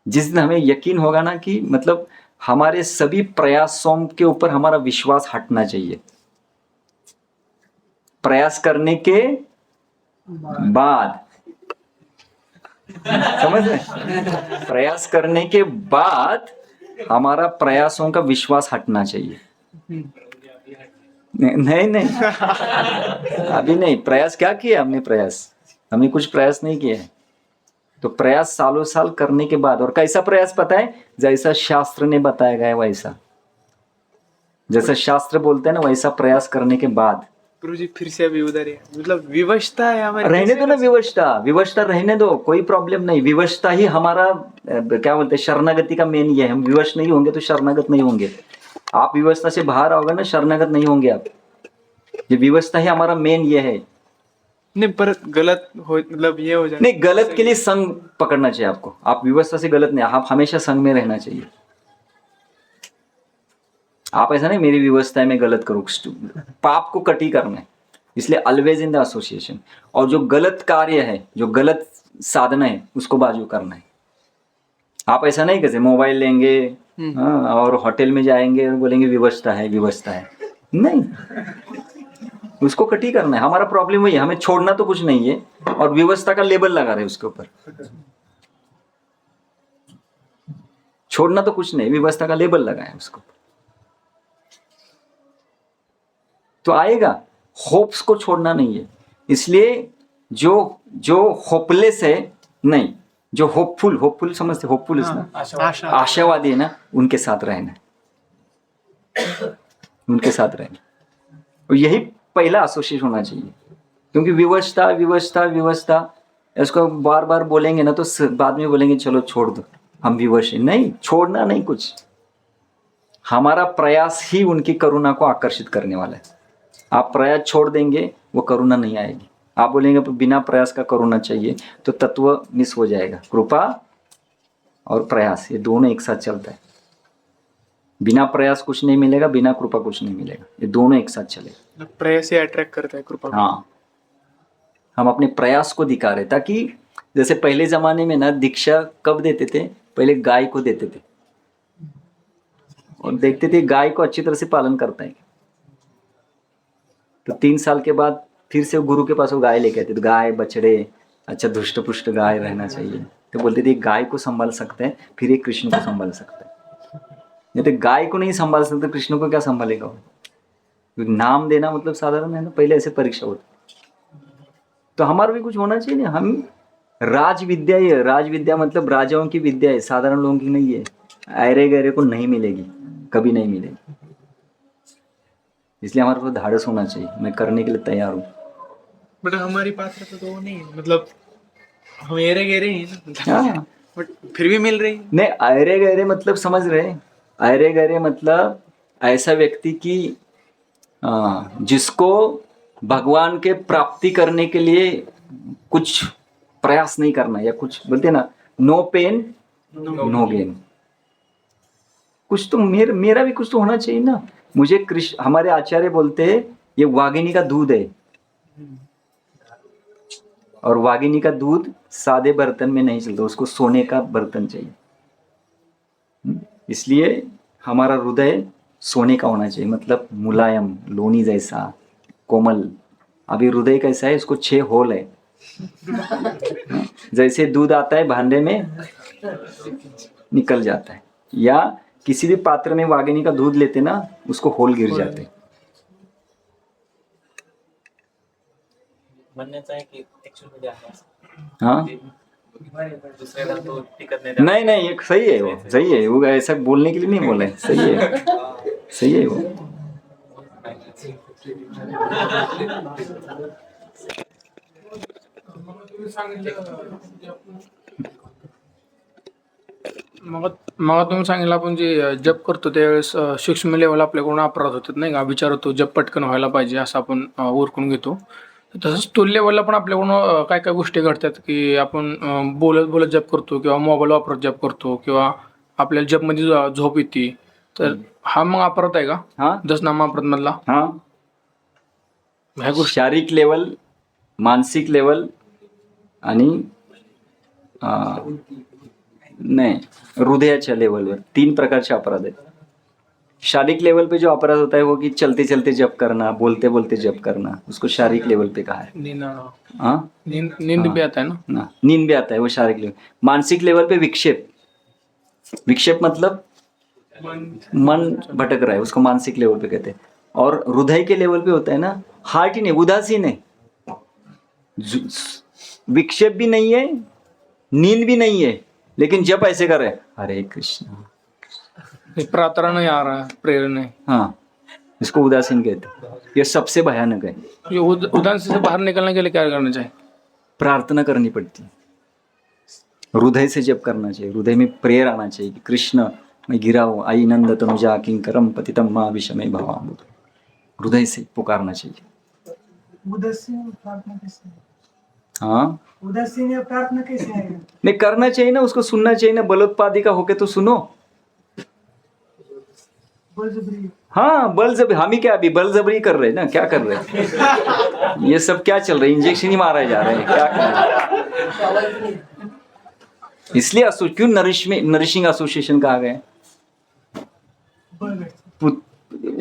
जिस दिन हमें यकीन होगा ना कि मतलब हमारे सभी प्रयासों के ऊपर हमारा विश्वास हटना चाहिए, प्रयास करने के बाद, समझ रहे? प्रयास करने के बाद हमारा प्रयासों का विश्वास हटना चाहिए। नहीं अभी नहीं। प्रयास क्या किया हमने? हमने कुछ प्रयास नहीं किया है। तो प्रयास सालों साल करने के बाद, और कैसा प्रयास पता है? जैसा शास्त्र ने बताया गया वैसा, जैसा शास्त्र बोलते हैं ना, वैसा प्रयास करने के बाद। गुरु जी फिर से अभी उधर है, मतलब विवशता है हमारी। रहने दो ना, विवशता रहने दो, कोई प्रॉब्लम नहीं। विवशता ही हमारा क्या बोलते हैं, शरणागति का मेन ये है। हम विवश नहीं होंगे तो शरणागत नहीं होंगे। आप विवशता से बाहर आओगे ना, शरणागत नहीं होंगे आप। ये विवशता ही हमारा मेन ये है। नहीं, पर गलत हो, मतलब ये हो जाए नहीं, गलत के लिए संग पकड़ना चाहिए आपको। आप विवशता से गलत नहीं, आप हमेशा संग में रहना चाहिए। आप ऐसा नहीं मेरी व्यवस्था है मैं गलत करूँ, पाप को कटी करना है, इसलिए ऑलवेज इन द एसोसिएशन। और जो गलत कार्य है, जो गलत साधना है, उसको बाजू करना है। आप ऐसा नहीं कैसे मोबाइल लेंगे और होटल में जाएंगे और बोलेंगे व्यवस्था है, नहीं, उसको कटी करना है। हमारा प्रॉब्लम वही है, हमें छोड़ना तो कुछ नहीं है और व्यवस्था का लेबल लगा रहे उसके ऊपर। छोड़ना तो कुछ नहीं, व्यवस्था का लेबल लगाए उसको, तो आएगा। होप्स को छोड़ना नहीं है। इसलिए जो होपलेस है, नहीं, जो होपफुल समझते, होपफुल ना, आशावादी है ना, उनके साथ रहना, उनके साथ रहना। और यही पहला एसोसिएशन होना चाहिए। क्योंकि विवशता इसको बार बार बोलेंगे ना, तो बाद में बोलेंगे चलो छोड़ दो, हम विवश हैं। नहीं, छोड़ना नहीं कुछ। हमारा प्रयास ही उनकी करुणा को आकर्षित करने वाला है। आप प्रयास छोड़ देंगे वो करुणा नहीं आएगी। आप बोलेंगे बिना प्रयास का करुणा चाहिए तो तत्व मिस हो जाएगा। कृपा और प्रयास ये दोनों एक साथ चलता है। बिना प्रयास कुछ नहीं मिलेगा, बिना कृपा कुछ नहीं मिलेगा, ये दोनों एक साथ चलेगा। प्रयास से अट्रैक्ट करता है कृपा को। हाँ, हम अपने प्रयास को दिखा रहे, ताकि जैसे पहले जमाने में ना दीक्षा कब देते थे, पहले गाय को देते थे और देखते थे गाय को अच्छी तरह से पालन करता है, तो 3 साल के बाद फिर से वो गुरु के पास वो गाय लेके आते, तो गाय बछड़े अच्छा धुष्ट पुष्ट गाय रहना चाहिए, तो बोलते थे गाय को संभाल सकते हैं फिर ये कृष्ण को संभाल सकता है। नहीं तो गाय को नहीं संभाल सकते कृष्ण को क्या संभालेगा वो? क्योंकि नाम देना मतलब साधारण है ना, पहले ऐसे परीक्षा होती। तो हमारा भी कुछ होना चाहिए ना। हम राज विद्या ही है, राज विद्या मतलब राजाओं की विद्या है, साधारण लोगों की नहीं है। ऐरे गहरे को नहीं मिलेगी, कभी नहीं मिलेगी। इसलिए हमारे को धाड़स होना चाहिए, मैं करने के लिए तैयार हूँ। बट हमारी पात्रता तो वो नहीं है, मतलब हम एरे गेरे ही हैं ना, हाँ, बट फिर भी मिल रही है। नहीं ऐरे गहरे मतलब समझ रहे, ऐरे गहरे मतलब ऐसा व्यक्ति की जिसको भगवान के प्राप्ति करने के लिए कुछ प्रयास नहीं करना, या कुछ बोलते ना नो पेन नो गेन। कुछ तो मेरा भी कुछ तो होना चाहिए ना। मुझे कृष्ण, हमारे आचार्य बोलते ये वागिनी का दूध है, और वागिनी का दूध सादे बर्तन में नहीं चलता, उसको सोने का बर्तन चाहिए। इसलिए हमारा हृदय सोने का होना चाहिए, मतलब मुलायम, लोनी जैसा, कोमल। अभी हृदय कैसा है, इसको 6 होल है। जैसे दूध आता है भांडे में निकल जाता है, या किसी भी पात्र में वागिनी का दूध लेते ना, उसको होल गिर जाते। हाँ नहीं नहीं, ये सही है, वो सही है, वो ऐसा बोलने के लिए नहीं बोला है, सही है, सही है वो। मग तुम्ही सांगितलं आपण जे जप करतो त्यावेळेस सूक्ष्म लेवल आपल्याकडून अपराध होतात नाही का, विचार होतो जप पटकन व्हायला पाहिजे असं आपण ओरकून घेतो. तसंच स्थूल लेवलला पण आपल्याकडून काय काय गोष्टी घडतात की आपण बोलत बोलत जप करतो किंवा मोबाईल वापरत जप करतो किंवा आपल्याला जपमध्ये झोप येते, तर हा मग अपराध आहे का हाँ दशनाम अपराध मधला? हाँ, ह्या गोष्टी शारीरिक लेवल, मानसिक लेवल आणि नाही हृदयाच्या लेवलवर 3 प्रकारचे अपराध आहेत. शारीरिक लेवल पे जो अपराध होता है वो कि चलते चलते जप करना, बोलते बोलते जप करना, उसको शारीरिक लेवल पे कहा है। नींद हाँ नींद भी आता है ना? नींद भी आता है, वो शारीरिक लेवल। मानसिक लेवल पे विक्षेप, विक्षेप मतलब मन भटक रहा है, उसको मानसिक लेवल पे कहते हैं। और हृदय के लेवल पे होता है ना, हार्ट ही नहीं, उदासीन है, विक्षेप भी नहीं है, नींद भी नहीं है, लेकिन जब ऐसे कर रहे हैं हरे कृष्ण, प्रार्थना नहीं आ रहा है, प्रेरणा नहीं। हाँ, इसको उदासीन कहते हैं। ये सबसे भयानक है। ये उदासीन से बाहर निकलने के लिए क्या करना चाहिए? प्रार्थना करनी पड़ती है, हृदय से जप करना चाहिए, हृदय में प्रेयर आना चाहिए कि कृष्ण मैं गिरा हूँ, आई नंद तनुजा किंकरम पतितम माँ विषमे भवाम, हृदय से पुकारना चाहिए। उदासीन प्रार्थना कैसे है? हाँ उदासीन प्रार्थना कैसे है? नहीं करना चाहिए ना, उसको सुनना चाहिए ना, बलोत्पादी का होके तो सुनो। बलजबरी। हाँ बलजबरी, हम ही क्या अभी बलजबरी कर रहे हैं ना, क्या कर रहे हैं? ये सब क्या चल रहा है, इंजेक्शन ही मारा जा रहा है, क्या कर रहे हैं? इसलिए क्यों नरिशिंग एसोसिएशन कहा गया?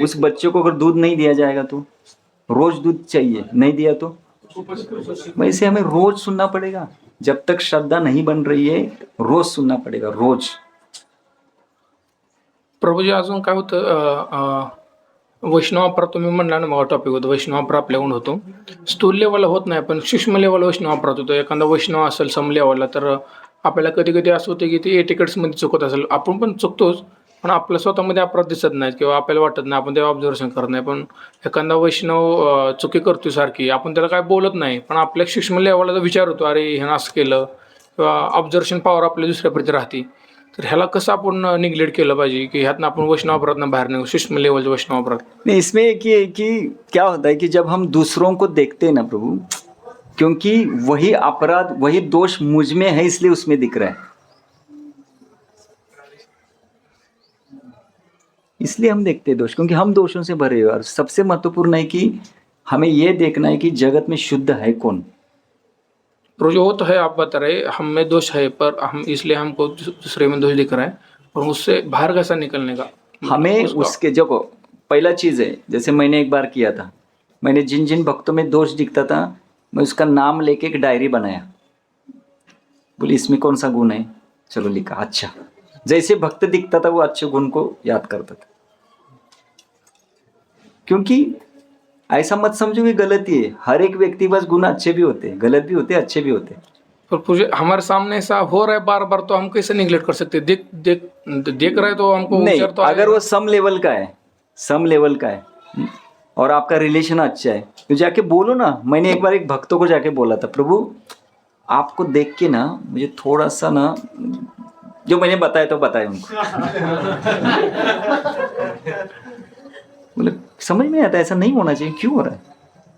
उस बच्चे को अगर दूध नहीं दिया जाएगा तो रोज दूध चाहिए, नहीं दिया तो वैसे हमें रोज सुनना पड़ेगा। जब तक श्रद्धा नहीं बन रही है रोज सुनना पड़ेगा, रोज। प्रभूजी अजून काय होतं, वैष्णव अपराध तुम्ही म्हणला ना, मग टॉपिक होतं वैष्णव अपराध आपल्याकडून होतो, स्थूल लेवलला होत नाही पण सूक्ष्म लेवल वैष्णव अपराध होतो. एखादा वैष्णव असेल सम लेवलला तर आपल्याला कधी कधी असं होतं की ते एटिकेट्समध्ये चुकत असेल, आपण पण चुकतोच, पण आपल्या स्वतःमध्ये अपराध दिसत नाहीत किंवा आपल्याला वाटत नाही, आपण ते ऑब्झर्वेशन करत नाही. पण एखादा वैष्णव चुकी करतो सारखी, आपण त्याला काय बोलत नाही, पण आपल्या सूक्ष्म लेवलला विचार होतो, अरे ह्यानं असं केलं, किंवा ऑब्झर्वेशन पॉवर आपल्या दुसऱ्यापर्यंत राहते. तर ह्याला कसं आपण निग्लेक्ट केलं पाहिजे की ह्यातनं आपण वैष्णवापरातनं बाहेर निघू, सूक्ष्म लेवलच्या वैष्णवापरात? नहीं, इसमें एक ये है कि क्या होता है कि जब हम दूसरों को देखते हैं ना प्रभु, क्योंकि वही अपराध वही दोष मुझ में है इसलिए उसमें दिख रहा है, इसलिए हम देखते हैं दोष, क्योंकि हम दोषों से भरे हुए। और सबसे महत्वपूर्ण है कि हमें ये देखना है कि जगत में शुद्ध है कौन। प्रभु जी, वो तो है, आप बता रहे हम में दोष है, पर हम इसलिए हमको दूसरे में दोष दिख रहा है, और उससे बाहर कैसा निकलने का? हमें उसके जो पहला चीज है, जैसे मैंने एक बार किया था, मैंने जिन जिन भक्तों में दोष दिखता था मैं उसका नाम लेके एक डायरी बनाया, बोली इसमें कौन सा गुण है, चलो लिखा। अच्छा, जैसे भक्त दिखता था वो अच्छे गुण को याद करता था, क्योंकि ऐसा मत समझो कि गलती है, हर एक व्यक्ति के पास गुण अच्छे भी होते हैं, गलत भी होते हैं, अच्छे भी होते हैं। पर पूजे हमारे सामने ऐसा हो रहा है बार बार, तो हम कैसे निगलेक्ट कर सकते हैं? देख रहे तो हमको नहीं, विचार तो अगर वो सम लेवल का है, सम लेवल का है और आपका रिलेशन अच्छा है तो जाके बोलो ना। मैंने एक बार एक भक्तों को जाके बोला था, प्रभु आपको देख के ना मुझे थोड़ा सा ना, जो मैंने बताया तो बताया उनको। बोले समझ में आता है, ऐसा नहीं होना चाहिए, क्यों हो रहा है,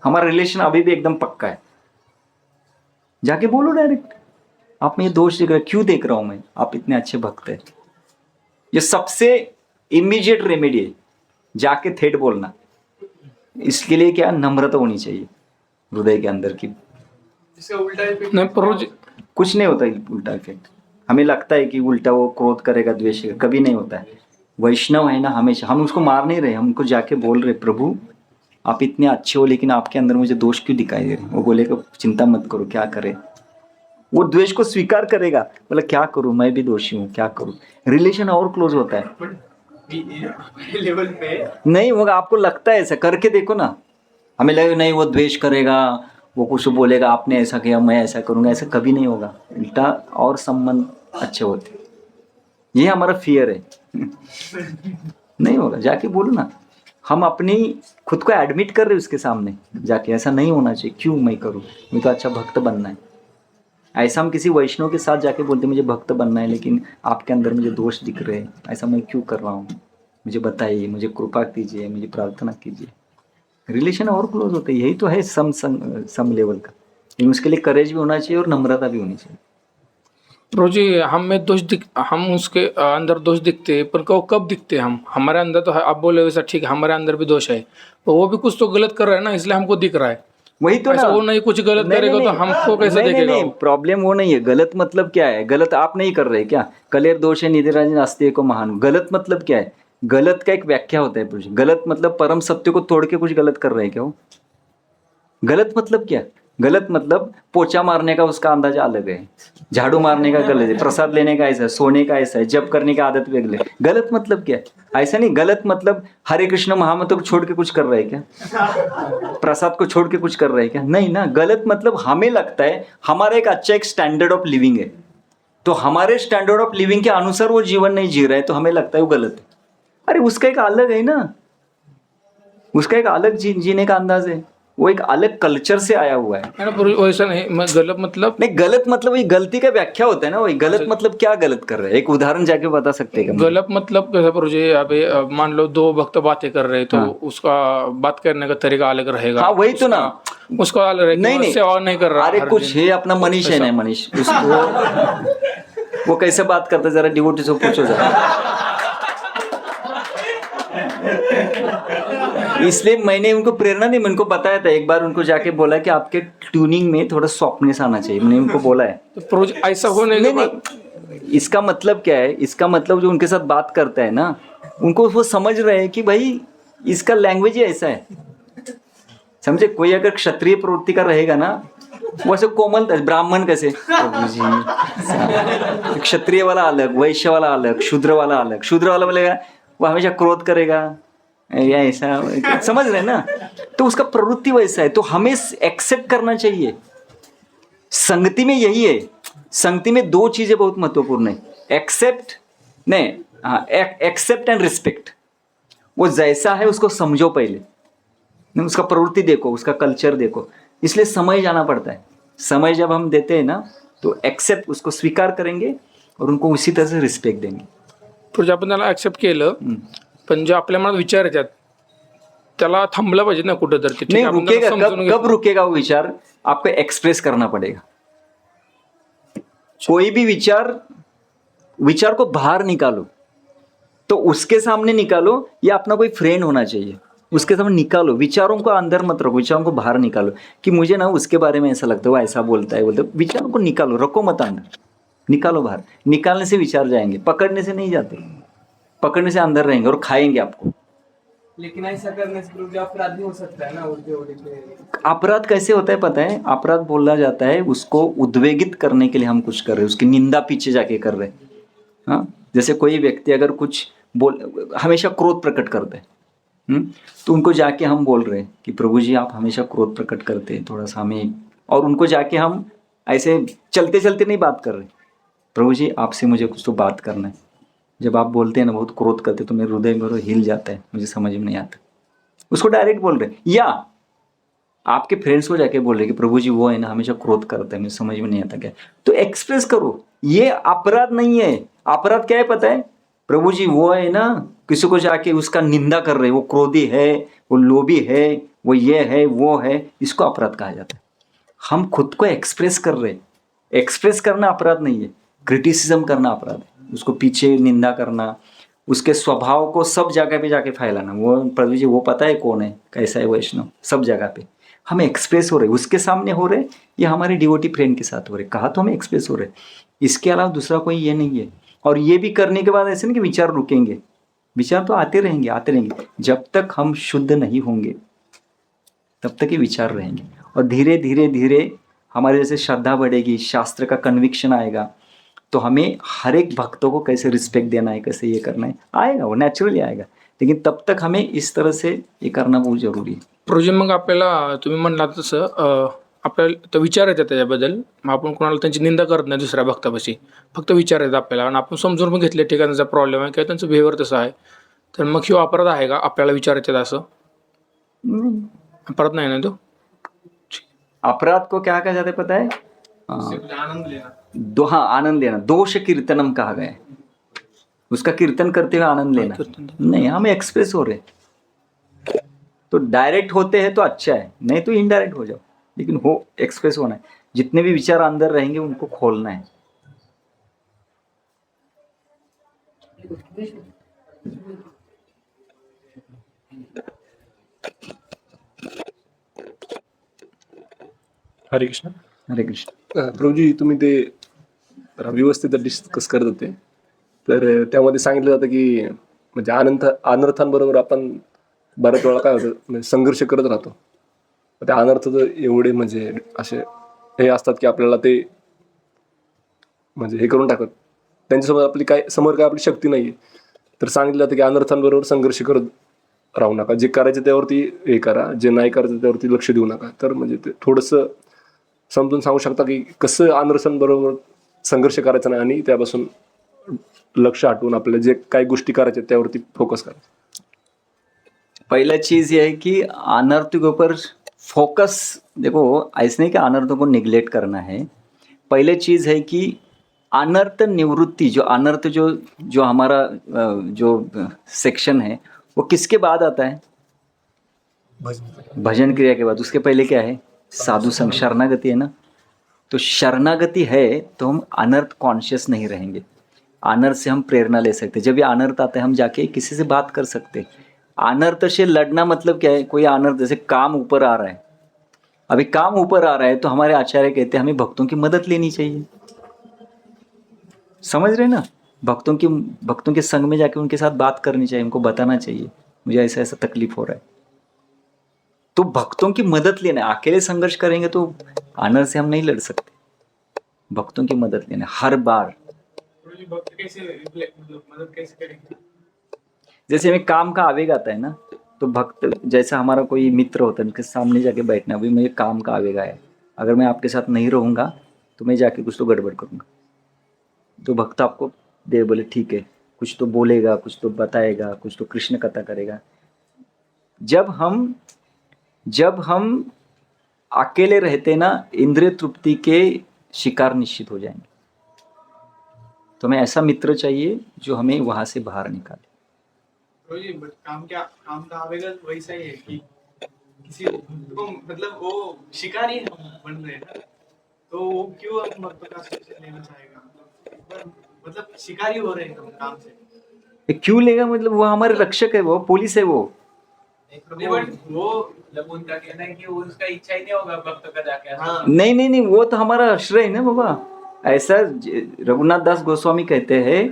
हमारा रिलेशन अभी भी एकदम पक्का है। जाके बोलो डायरेक्ट, आप में ये दोष देख रहे, क्यों देख रहा हूं मैं, आप इतने अच्छे भक्त हैं। ये सबसे इमीडिएट रेमेडी है, जाके थेट बोलना। इसके लिए क्या नम्रता होनी चाहिए हृदय के अंदर की। नहीं प्रभु जी, कुछ नहीं होता उल्टा इफेक्ट। हमें लगता है कि उल्टा वो क्रोध करेगा, द्वेष करेगा, कभी नहीं होता है। वैष्णव है ना, हमेशा हम उसको मार नहीं रहे, हम उनको जाके बोल रहे प्रभु आप इतने अच्छे हो लेकिन आपके अंदर मुझे दोष क्यों दिखाई दे रहे। वो बोलेगा चिंता मत करो, क्या करे, वो द्वेष को स्वीकार करेगा, बोला क्या करूं मैं भी दोषी हूँ, क्या करूं। रिलेशन और क्लोज होता है। लेवल पे नहीं होगा, आपको लगता है ऐसा, करके देखो ना। हमें लगे नहीं वो द्वेष करेगा, वो कुछ बोलेगा आपने ऐसा किया मैं ऐसा करूंगा, ऐसा कभी नहीं होगा। उल्टा और संबंध अच्छे होते, ये हमारा फियर है। नहीं होगा, जाके बोलो ना। हम अपनी खुद को एडमिट कर रहे उसके सामने जाके, ऐसा नहीं होना चाहिए, क्यों मैं करूं, मुझे तो अच्छा भक्त बनना है। ऐसा हम किसी वैष्णव के साथ जाके बोलते मुझे भक्त बनना है लेकिन आपके अंदर मुझे दोष दिख रहे हैं, ऐसा मैं क्यों कर रहा हूँ, मुझे बताइए, मुझे कृपा कीजिए, मुझे प्रार्थना कीजिए। रिलेशन और क्लोज होते हैं। यही तो है सम लेवल का। लेकिन उसके लिए करेज भी होना चाहिए और नम्रता भी होनी चाहिए। प्रभु जी, हम में दोष हम उसके अंदर दोष दिखते हैं, पर कब दिखते हैं? हम हमारे अंदर तो है, आप बोले वैसा ठीक है, हमारे अंदर भी दोष है, तो वो भी कुछ तो गलत कर रहा है ना, इसलिए हमको दिख रहा है। वही तो ना, वो नहीं कुछ गलत करेगा तो हमको कैसे देखेगा? नहीं, प्रॉब्लम वो नहीं है। गलत मतलब क्या है, गलत आप नहीं कर रहे क्या, कलेर दोष है निधिराजन आस्ते को महान। गलत मतलब क्या है, गलत का एक व्याख्या होता है। गलत मतलब परम सत्य को तोड़ के कुछ गलत कर रहे हैं क्या वो? गलत मतलब क्या? गलत मतलब पोछा मारने का उसका अंदाजा अलग है, झाड़ू मारने का गलत है, प्रसाद लेने का ऐसा है, सोने का ऐसा है, जप करने का आदत वेगले। गलत मतलब क्या है? ऐसा नहीं। गलत मतलब हरे कृष्ण महामंत्र को छोड़ के कुछ कर रहे हैं क्या, प्रसाद को छोड़ के कुछ कर रहे हैं क्या? नहीं ना। गलत मतलब हमें लगता है हमारा एक अच्छा एक स्टैंडर्ड ऑफ लिविंग है, तो हमारे स्टैंडर्ड ऑफ लिविंग के अनुसार वो जीवन नहीं जी रहा है, तो हमें लगता है वो गलत है। अरे उसका एक अलग है ना, उसका एक अलग जीने का अंदाज है, वो एक अलग कल्चर से आया हुआ है। वैसा नहीं, मैं गलत मतलब नहीं, गलत मतलब वही गलती का व्याख्या होता है ना। वही गलत मतलब क्या गलत कर रहे हैं, एक उदाहरण जाके बता सकते हैं क्या? गलत मतलब कैसा प्रभु जी? अभी मान लो दो भक्त बातें कर रहे हैं, तो उसका बात करने का तरीका अलग रहेगा। हाँ वही तो ना, उसका अलग रहेगा। नहीं सेवा नहीं कर रहा। अरे कुछ है अपना मनीष है ना, मनीष उसको वो कैसे बात करता है, जरा डिवोटी से पूछो जरा। इसलिए मैंने उनको प्रेरणा नहीं, मैंने उनको बताया था एक बार, उनको जाके बोला कि आपके ट्यूनिंग में थोड़ा सॉफ्टनेस आना चाहिए, मैंने उनको बोला है। तो प्रभु जी ऐसा होने के बाद इसका मतलब क्या है, इसका मतलब जो उनके साथ बात करता है ना, उनको वो समझ रहे हैं कि भाई इसका लैंग्वेज ही ऐसा है। समझे? कोई अगर क्षत्रिय प्रवृत्ति का रहेगा ना, वो ऐसे कोमल, ब्राह्मण कैसे, क्षत्रिय वाला अलग, वैश्य वाला अलग, शूद्र वाला अलग। शूद्र वाला बोलेगा वो हमेशा क्रोध करेगा या ऐसा, समझ रहे ना? तो उसका प्रवृत्ति वैसा है, तो हमें एक्सेप्ट करना चाहिए। संगति में यही है, संगति में दो चीजें बहुत महत्वपूर्ण है, एक्सेप्ट नहीं, हाँ, एक्सेप्ट एंड रिस्पेक्ट। वो जैसा है उसको समझो पहले, उसका प्रवृत्ति देखो, उसका कल्चर देखो। इसलिए समय जाना पड़ता है। समय जब हम देते हैं ना, तो एक्सेप्ट, उसको स्वीकार करेंगे, और उनको उसी तरह से रिस्पेक्ट देंगे. पुढे आपण त्याला ऍक्सेप्ट केलं पण जे आपल्या मनात विचार येतात त्याला थांबलं पाहिजे ना कुठं तर ते. ठीक नहीं आहे, आपण त्याला रुकेगा. समजून कब घेतलं. रुकेगा वो विचार? आपको एक्सप्रेस करना पड़ेगा. कोई भी विचार को बाहर निकालो तो उसके सामने निकालो, या अपना कोई फ्रेंड होना चाहिए उसके सामने निकालो. विचारों को अंदर मत रखो, विचारों को बाहर निकालो कि मुझे ना उसके बारे में ऐसा लगता है, वो ऐसा बोलता है. विचारों को निकालो, रखो मत अंदर, निकालो बाहर. निकालने से विचार जाएंगे, पकड़ने से नहीं जाते. पकड़ने से अंदर रहेंगे और खाएंगे आपको. लेकिन ऐसा करने से प्रभु जी अपराध भी हो सकता है ना उल्टे पे. अपराध कैसे होता है पता है? अपराध बोला जाता है उसको उद्वेगित करने के लिए हम कुछ कर रहे हैं, उसकी निंदा पीछे जाके कर रहे हैं. हाँ, जैसे कोई व्यक्ति अगर कुछ हमेशा क्रोध प्रकट करते हैं, तो उनको जाके हम बोल रहे हैं कि प्रभु जी आप हमेशा क्रोध प्रकट करते हैं, थोड़ा सा हमें. और उनको जाके हम ऐसे चलते चलते नहीं बात कर रहे, प्रभु जी आपसे मुझे कुछ तो बात करना है. जब आप बोलते हैं ना बहुत क्रोध करते तो मेरे हृदय में हिल जाता है, मुझे समझ में नहीं आता. उसको डायरेक्ट बोल रहे. या आपके फ्रेंड्स को जाके बोल रहे कि प्रभु जी वो है ना हमेशा क्रोध करता है, मुझे समझ में नहीं आता क्या. तो एक्सप्रेस करो, ये अपराध नहीं है. अपराध क्या है पता है? प्रभु जी वो है ना, किसी को जाके उसका निंदा कर रहे, वो क्रोधी है, वो लोभी है, वो ये है वो है, इसको अपराध कहा जाता है. हम खुद को एक्सप्रेस कर रहे. एक्सप्रेस करना अपराध नहीं है, क्रिटिसिज्म करना अपराध है. उसको पीछे निंदा करना, उसके स्वभाव को सब जगह पे जाके फैलाना. वो प्रभु जी वो पता है कौन है, कैसा है वैष्णव, सब जगह पे हम एक्सप्रेस हो रहे. उसके सामने हो रहे या हमारे डिवोटी फ्रेंड के साथ हो रहे, कहा तो हम एक्सप्रेस हो रहे. इसके अलावा दूसरा कोई ये नहीं है. और ये भी करने के बाद ऐसे नहीं कि विचार रुकेंगे, विचार तो आते रहेंगे आते रहेंगे. जब तक हम शुद्ध नहीं होंगे तब तक ये विचार रहेंगे. और धीरे धीरे धीरे हमारे जैसे श्रद्धा बढ़ेगी, शास्त्र का कन्विक्शन आएगा, तो हमें हर एक भक्तों को कैसे रिस्पेक्ट देना है, कैसे ये करना है, आएगा, वो नेचुरली आएगा. लेकिन तब तक हमें इस तरह से ये करना बहुत जरूरी है. प्रभूजी मग आपल्याला तुम्ही म्हणला तसं आपल्याला तर विचार येतात त्याच्याबद्दल. मग आपण कोणाला त्यांची निंदा करत नाही दुसऱ्या भक्तापाशी, फक्त विचार येतात आपल्याला आणि आपण समजून पण घेतले ठीक आहे त्यांचा प्रॉब्लेम आहे किंवा त्यांचं बिहेवियर तसं आहे, तर मग ह्यो अपराध आहे का? आपल्याला विचार येतात असं अपराध नाही ना तो. अपराध को क्या कहा जाता है पता है? आनंद लेना. हाँ, आनंद लेना. दोष कीर्तनम कहा गया है. उसका कीर्तन करते हुए आनंद लेना नहीं. हम एक्सप्रेस हो रहे तो डायरेक्ट होते हैं तो अच्छा है, नहीं तो इनडायरेक्ट हो जाओ, लेकिन हो एक्सप्रेस होना है. जितने भी विचार अंदर रहेंगे उनको खोलना है. हरे कृष्ण. हरे कृष्ण. प्रभूजी तुम्ही ते व्यवस्थित डिस्कस करत होते, तर त्यामध्ये सांगितलं जातं की म्हणजे अनर्थांबरोबर आपण बऱ्याच वेळा काय होतं म्हणजे संघर्ष करत राहतो. त्या अनर्थ तर एवढे म्हणजे असे हे असतात की आपल्याला ते म्हणजे हे करून टाकत. त्यांच्यासमोर आपली काय आपली शक्ती नाही आहे. तर सांगितलं जातं की अनर्थांबरोबर संघर्ष करत राहू नका, जे करायचे त्यावरती हे करा, जे नाही करायचं त्यावरती लक्ष देऊ नका. तर म्हणजे ते थोडंसं समजून सांगू शकता की कसं अनर्थांबरोबर संघर्ष करायचा नाही आणि त्यापासून लक्ष हटवून आपल्याला जे काही गोष्टी करायच्या त्यावरती फोकस करायचा. पहला चीज ये है कि अनर्थ के ऊपर फोकस. देखो ऐसे नहीं कि अनर्थों को निगलेक्ट करना है. पहले चीज है कि अनर्थ निवृत्ति, जो अनर्थ जो हमारा जो सेक्शन है वो किसके बाद आता है? भजन क्रिया के बाद. उसके पहले क्या है? साधु संग, शरणागति है ना. तो शरणागति है तो हम अनर्थ कॉन्शियस नहीं रहेंगे. अनर्थ से हम प्रेरणा ले सकते. जब ये अनर्थ आता है हम जाके किसी से बात कर सकते. अनर्थ से लड़ना मतलब क्या है? कोई अनर्थ जैसे काम ऊपर आ रहा है, अभी काम ऊपर आ रहा है तो हमारे आचार्य कहते हैं हमें भक्तों की मदद लेनी चाहिए. समझ रहे ना? भक्तों के संग में जाके उनके साथ बात करनी चाहिए, उनको बताना चाहिए मुझे ऐसा ऐसा तकलीफ हो रहा है. तो भक्तों की मदद लेना. अकेले संघर्ष करेंगे तो अनर्थ से हम नहीं लड़ सकते. भक्तों की मदद लेना हर बार. भक्त कैसे मदद कैसे करेंगे? जैसे हमें काम का आवेग आता है ना, तो भक्त जैसा हमारा कोई मित्र होता है उनके सामने जाके बैठना, अभी मुझे काम का आवेग आया, अगर मैं आपके साथ नहीं रहूँगा तो मैं जाके कुछ तो गड़बड़ करूँगा. तो भक्त आपको दे बोले ठीक है, कुछ तो बोलेगा, कुछ तो बताएगा, कुछ तो कृष्ण कथा करेगा. जब हम अकेले रहते ना, इंद्रिय तृप्ति के शिकार निश्चित हो जाएंगे. तो हमें ऐसा मित्र चाहिए जो हमें वहाँ से बाहर निकाले। प्रभु जी बट काम का आवेगा वैसा ही है कि किसी को मतलब वो शिकारी हम बन रहे हैं ना, तो वो क्यों हम भक्त का आश्रय लेना चाहेगा? मतलब शिकारी हो रहे हैं हम काम से। ये क्यों लेगा? मतलब वो हमारे रक्षक है, वो पुलिस है वो। नहीं, बट वो मतलब उनका कहना है कि उसका इच्छा ही नहीं होगा भक्त का जाके। हाँ नहीं नहीं नहीं, वो तो हमारा आश्रय है ना बाबा। ऐसा रघुनाथ दास गोस्वामी कहते हैं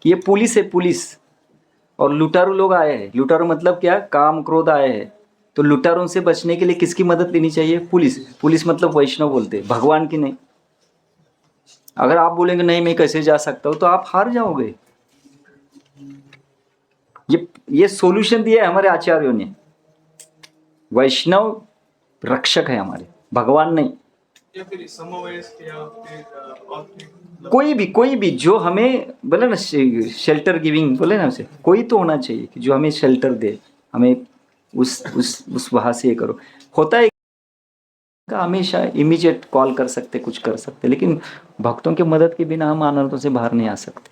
कि ये पुलिस है, पुलिस। और लुटारू लोग आए हैं। लुटारू मतलब क्या? काम क्रोध आए हैं। तो लुटारों से बचने के लिए किसकी मदद लेनी चाहिए? पुलिस। पुलिस मतलब वैष्णव बोलते हैं, भगवान की नहीं। अगर आप बोलेंगे नहीं मैं कैसे जा सकता हूँ, तो आप हार जाओगे। ये सॉल्यूशन दिया है हमारे आचार्यों ने। वैष्णव रक्षक है हमारे, भगवान नहीं। या फिर समवयस्क या फिर और फिर कोई भी जो हमें बोले ना, शेल्टर गिविंग बोले ना, उसे कोई तो होना चाहिए कि जो हमें शेल्टर दे, हमें उस वहाँ से ये करो। होता है का हमेशा इमीडिएट कॉल कर सकते, कुछ कर सकते, लेकिन भक्तों की मदद के बिना हम अनर्थों से बाहर नहीं आ सकते।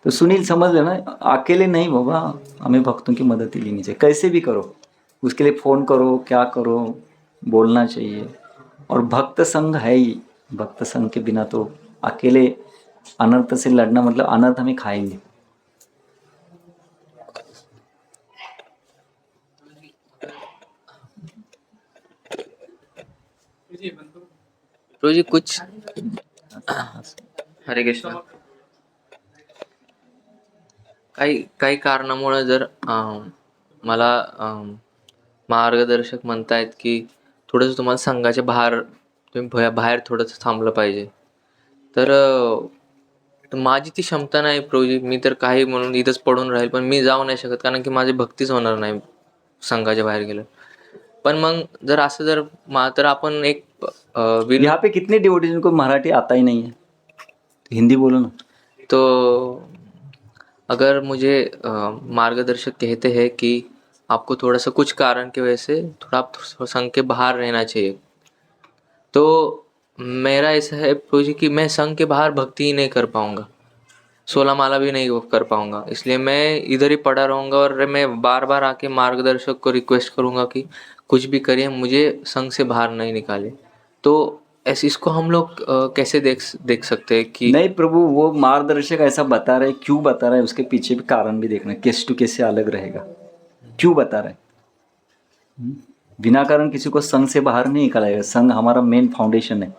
तो सुनील समझ लेना, अकेले नहीं बाबा, हमें भक्तों की मदद ही लेनी चाहिए। कैसे भी करो, उसके लिए फ़ोन करो, क्या करो, बोलना चाहिए। और भक्त संघ है ही, भक्त संघ के बिना तो अकेले अनर्थ से लड़ना मतलब अनर्थ हमें खाएंगे। प्रभू जी कुछ हरे कृष्ण, काही कारणामुळे जर मला मार्गदर्शक म्हणतायत की थोडंसं तुम्हाला संघाच्या बाहेर, तुम्ही बाहेर थोडंसं थांबलं पाहिजे, तर माझी ती क्षमता नाही प्रभूजी. मी तर काही म्हणून इथंच पडून राहील, पण मी जाऊ नाही शकत कारण की माझी भक्तीच होणार नाही संघाच्या बाहेर गेलं. पण मग जर असं जर तर आपण एक यहाँ पे कितने डिवोटीज जिनको मराठी आता ही नहीं है, तो हिंदी बोलो ना। तो अगर मुझे मार्गदर्शक कहते हैं कि आपको थोड़ा सा कुछ कारण की वजह से थोड़ा आप संघ के बाहर रहना चाहिए, तो मेरा ऐसा है प्रभु जी कि मैं संघ के बाहर भक्ति ही नहीं कर पाऊँगा, 16 माला भी नहीं कर पाऊँगा, इसलिए मैं इधर ही पड़ा रहूँगा और मैं बार बार आके मार्गदर्शक को रिक्वेस्ट करूँगा कि कुछ भी करिए, मुझे संघ से बाहर नहीं निकाले। तो ऐसे इसको हम लोग कैसे देख सकते हैं कि नहीं प्रभु, वो मार्गदर्शक ऐसा बता रहे, क्यों बता रहा है उसके पीछे भी कारण भी देखना, केस टू केस से अलग रहेगा। क्यों बता रहे? बिना कारण किसी को संघ से बाहर नहीं निकालेगा। संघ हमारा मेन फाउंडेशन है,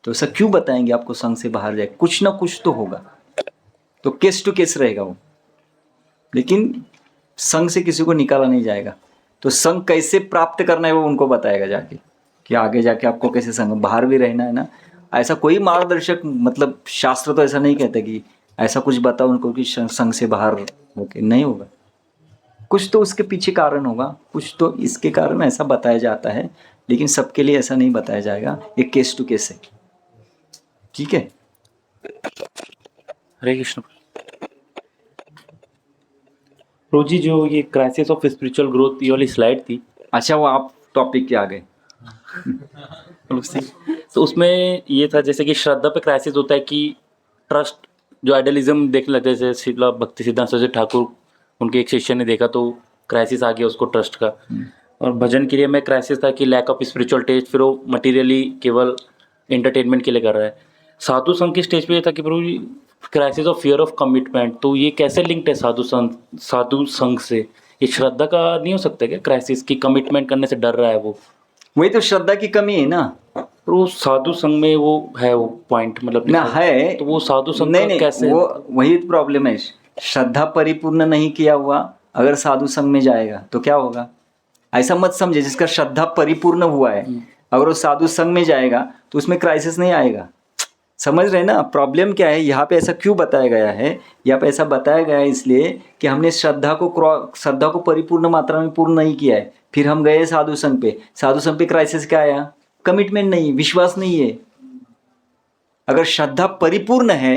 तो ऐसा क्यों बताएंगे आपको संघ से बाहर जाए? कुछ ना कुछ तो होगा, तो केस टू केस रहेगा वो। लेकिन संघ से किसी को निकाला नहीं जाएगा। तो संघ कैसे प्राप्त करना है वो उनको बताएगा जाके, कि आगे जाके आपको कैसे संघ बाहर भी रहना है ना। ऐसा कोई मार्गदर्शक मतलब शास्त्र तो ऐसा नहीं कहते कि ऐसा कुछ बताओ उनको कि संघ से बाहर होके, नहीं होगा। कुछ तो उसके पीछे कारण होगा, कुछ तो इसके कारण ऐसा बताया जाता है, लेकिन सबके लिए ऐसा नहीं बताया जाएगा। ये केस टू केस है, ठीक है। हरे कृष्ण। प्रभु जी, जो ये क्राइसिस ऑफ स्पिरिचुअल ग्रोथ ये वाली स्लाइड थी, अच्छा वो आप टॉपिक के आ गए। तो उसमें ये था जैसे कि श्रद्धा पे क्राइसिस होता है कि ट्रस्ट, जो आइडियलिज्म देखने लगते हैं, जैसे शिला भक्ति सिद्धांत सरस्वती ठाकुर, उनके एक शिष्य ने देखा तो क्राइसिस आ गया उसको ट्रस्ट का। और भजन क्रिया में क्राइसिस था कि लैक ऑफ स्पिरिचुअल टेस्ट, फिर वो मटीरियली केवल एंटरटेनमेंट के लिए कर रहा है। साधु संघ की स्टेज पे ये था कि Prabhu ji crisis of fear of commitment, तो ये कैसे लिंक्ड है साधु संघ से? ये श्रद्धा का नहीं हो सकता क्या क्राइसिस की? कमिटमेंट करने से डर रहा है वो, वही तो श्रद्धा की कमी है ना। तो वो साधु संघ में वो है, वो पॉइंट मतलब ना है, तो वो साधु संघ नहीं का नहीं, कैसे? वो वही प्रॉब्लम है। श्रद्धा परिपूर्ण नहीं किया हुआ अगर साधु संघ में जाएगा तो क्या होगा? ऐसा मत समझे, जिसका श्रद्धा परिपूर्ण हुआ है अगर वो साधु संघ में जाएगा तो उसमें क्राइसिस नहीं आएगा। समझ रहे ना प्रॉब्लम क्या है? यहाँ पे ऐसा क्यों बताया गया है? यहाँ पे ऐसा बताया गया है इसलिए कि हमने श्रद्धा को परिपूर्ण मात्रा में पूर्ण नहीं किया है, फिर हम गए साधु संघ पे। साधु संघ पे क्राइसिस क्या आया? कमिटमेंट नहीं, विश्वास नहीं है। अगर श्रद्धा परिपूर्ण है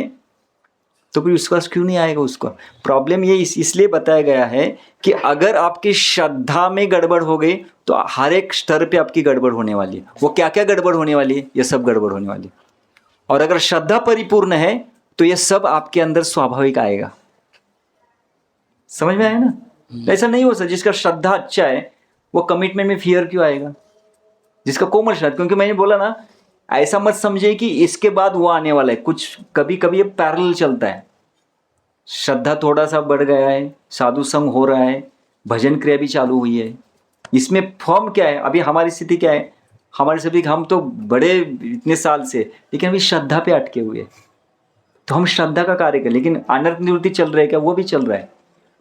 तो फिर विश्वास क्यों नहीं आएगा उसका? प्रॉब्लम ये इसलिए बताया गया है कि अगर आपकी श्रद्धा में गड़बड़ हो गई तो हर एक स्तर पे आपकी गड़बड़ होने वाली है। वो क्या क्या गड़बड़ होने वाली है? ये सब गड़बड़ होने वाली है। और अगर श्रद्धा परिपूर्ण है तो ये सब आपके अंदर स्वाभाविक आएगा। समझ में आया ना? ऐसा नहीं हो सकता। जिसका श्रद्धा अच्छा है वो कमिटमेंट में फियर क्यों आएगा? जिसका कोमल श्रद्धा, क्योंकि मैंने बोला ना, ऐसा मत समझे कि इसके बाद वो आने वाला है। कुछ कभी कभी ये पैरेलल चलता है। श्रद्धा थोड़ा सा बढ़ गया है, साधु संग हो रहा है, भजन क्रिया भी चालू हुई है। इसमें फॉर्म क्या है? अभी हमारी स्थिति क्या है? हमारी सभी, हम तो बड़े इतने साल से, लेकिन अभी श्रद्धा पे अटके हुए हैं। तो हम श्रद्धा का कार्य करें, लेकिन अनर्थ निवृत्ति चल रहा है क्या? वो भी चल रहा है।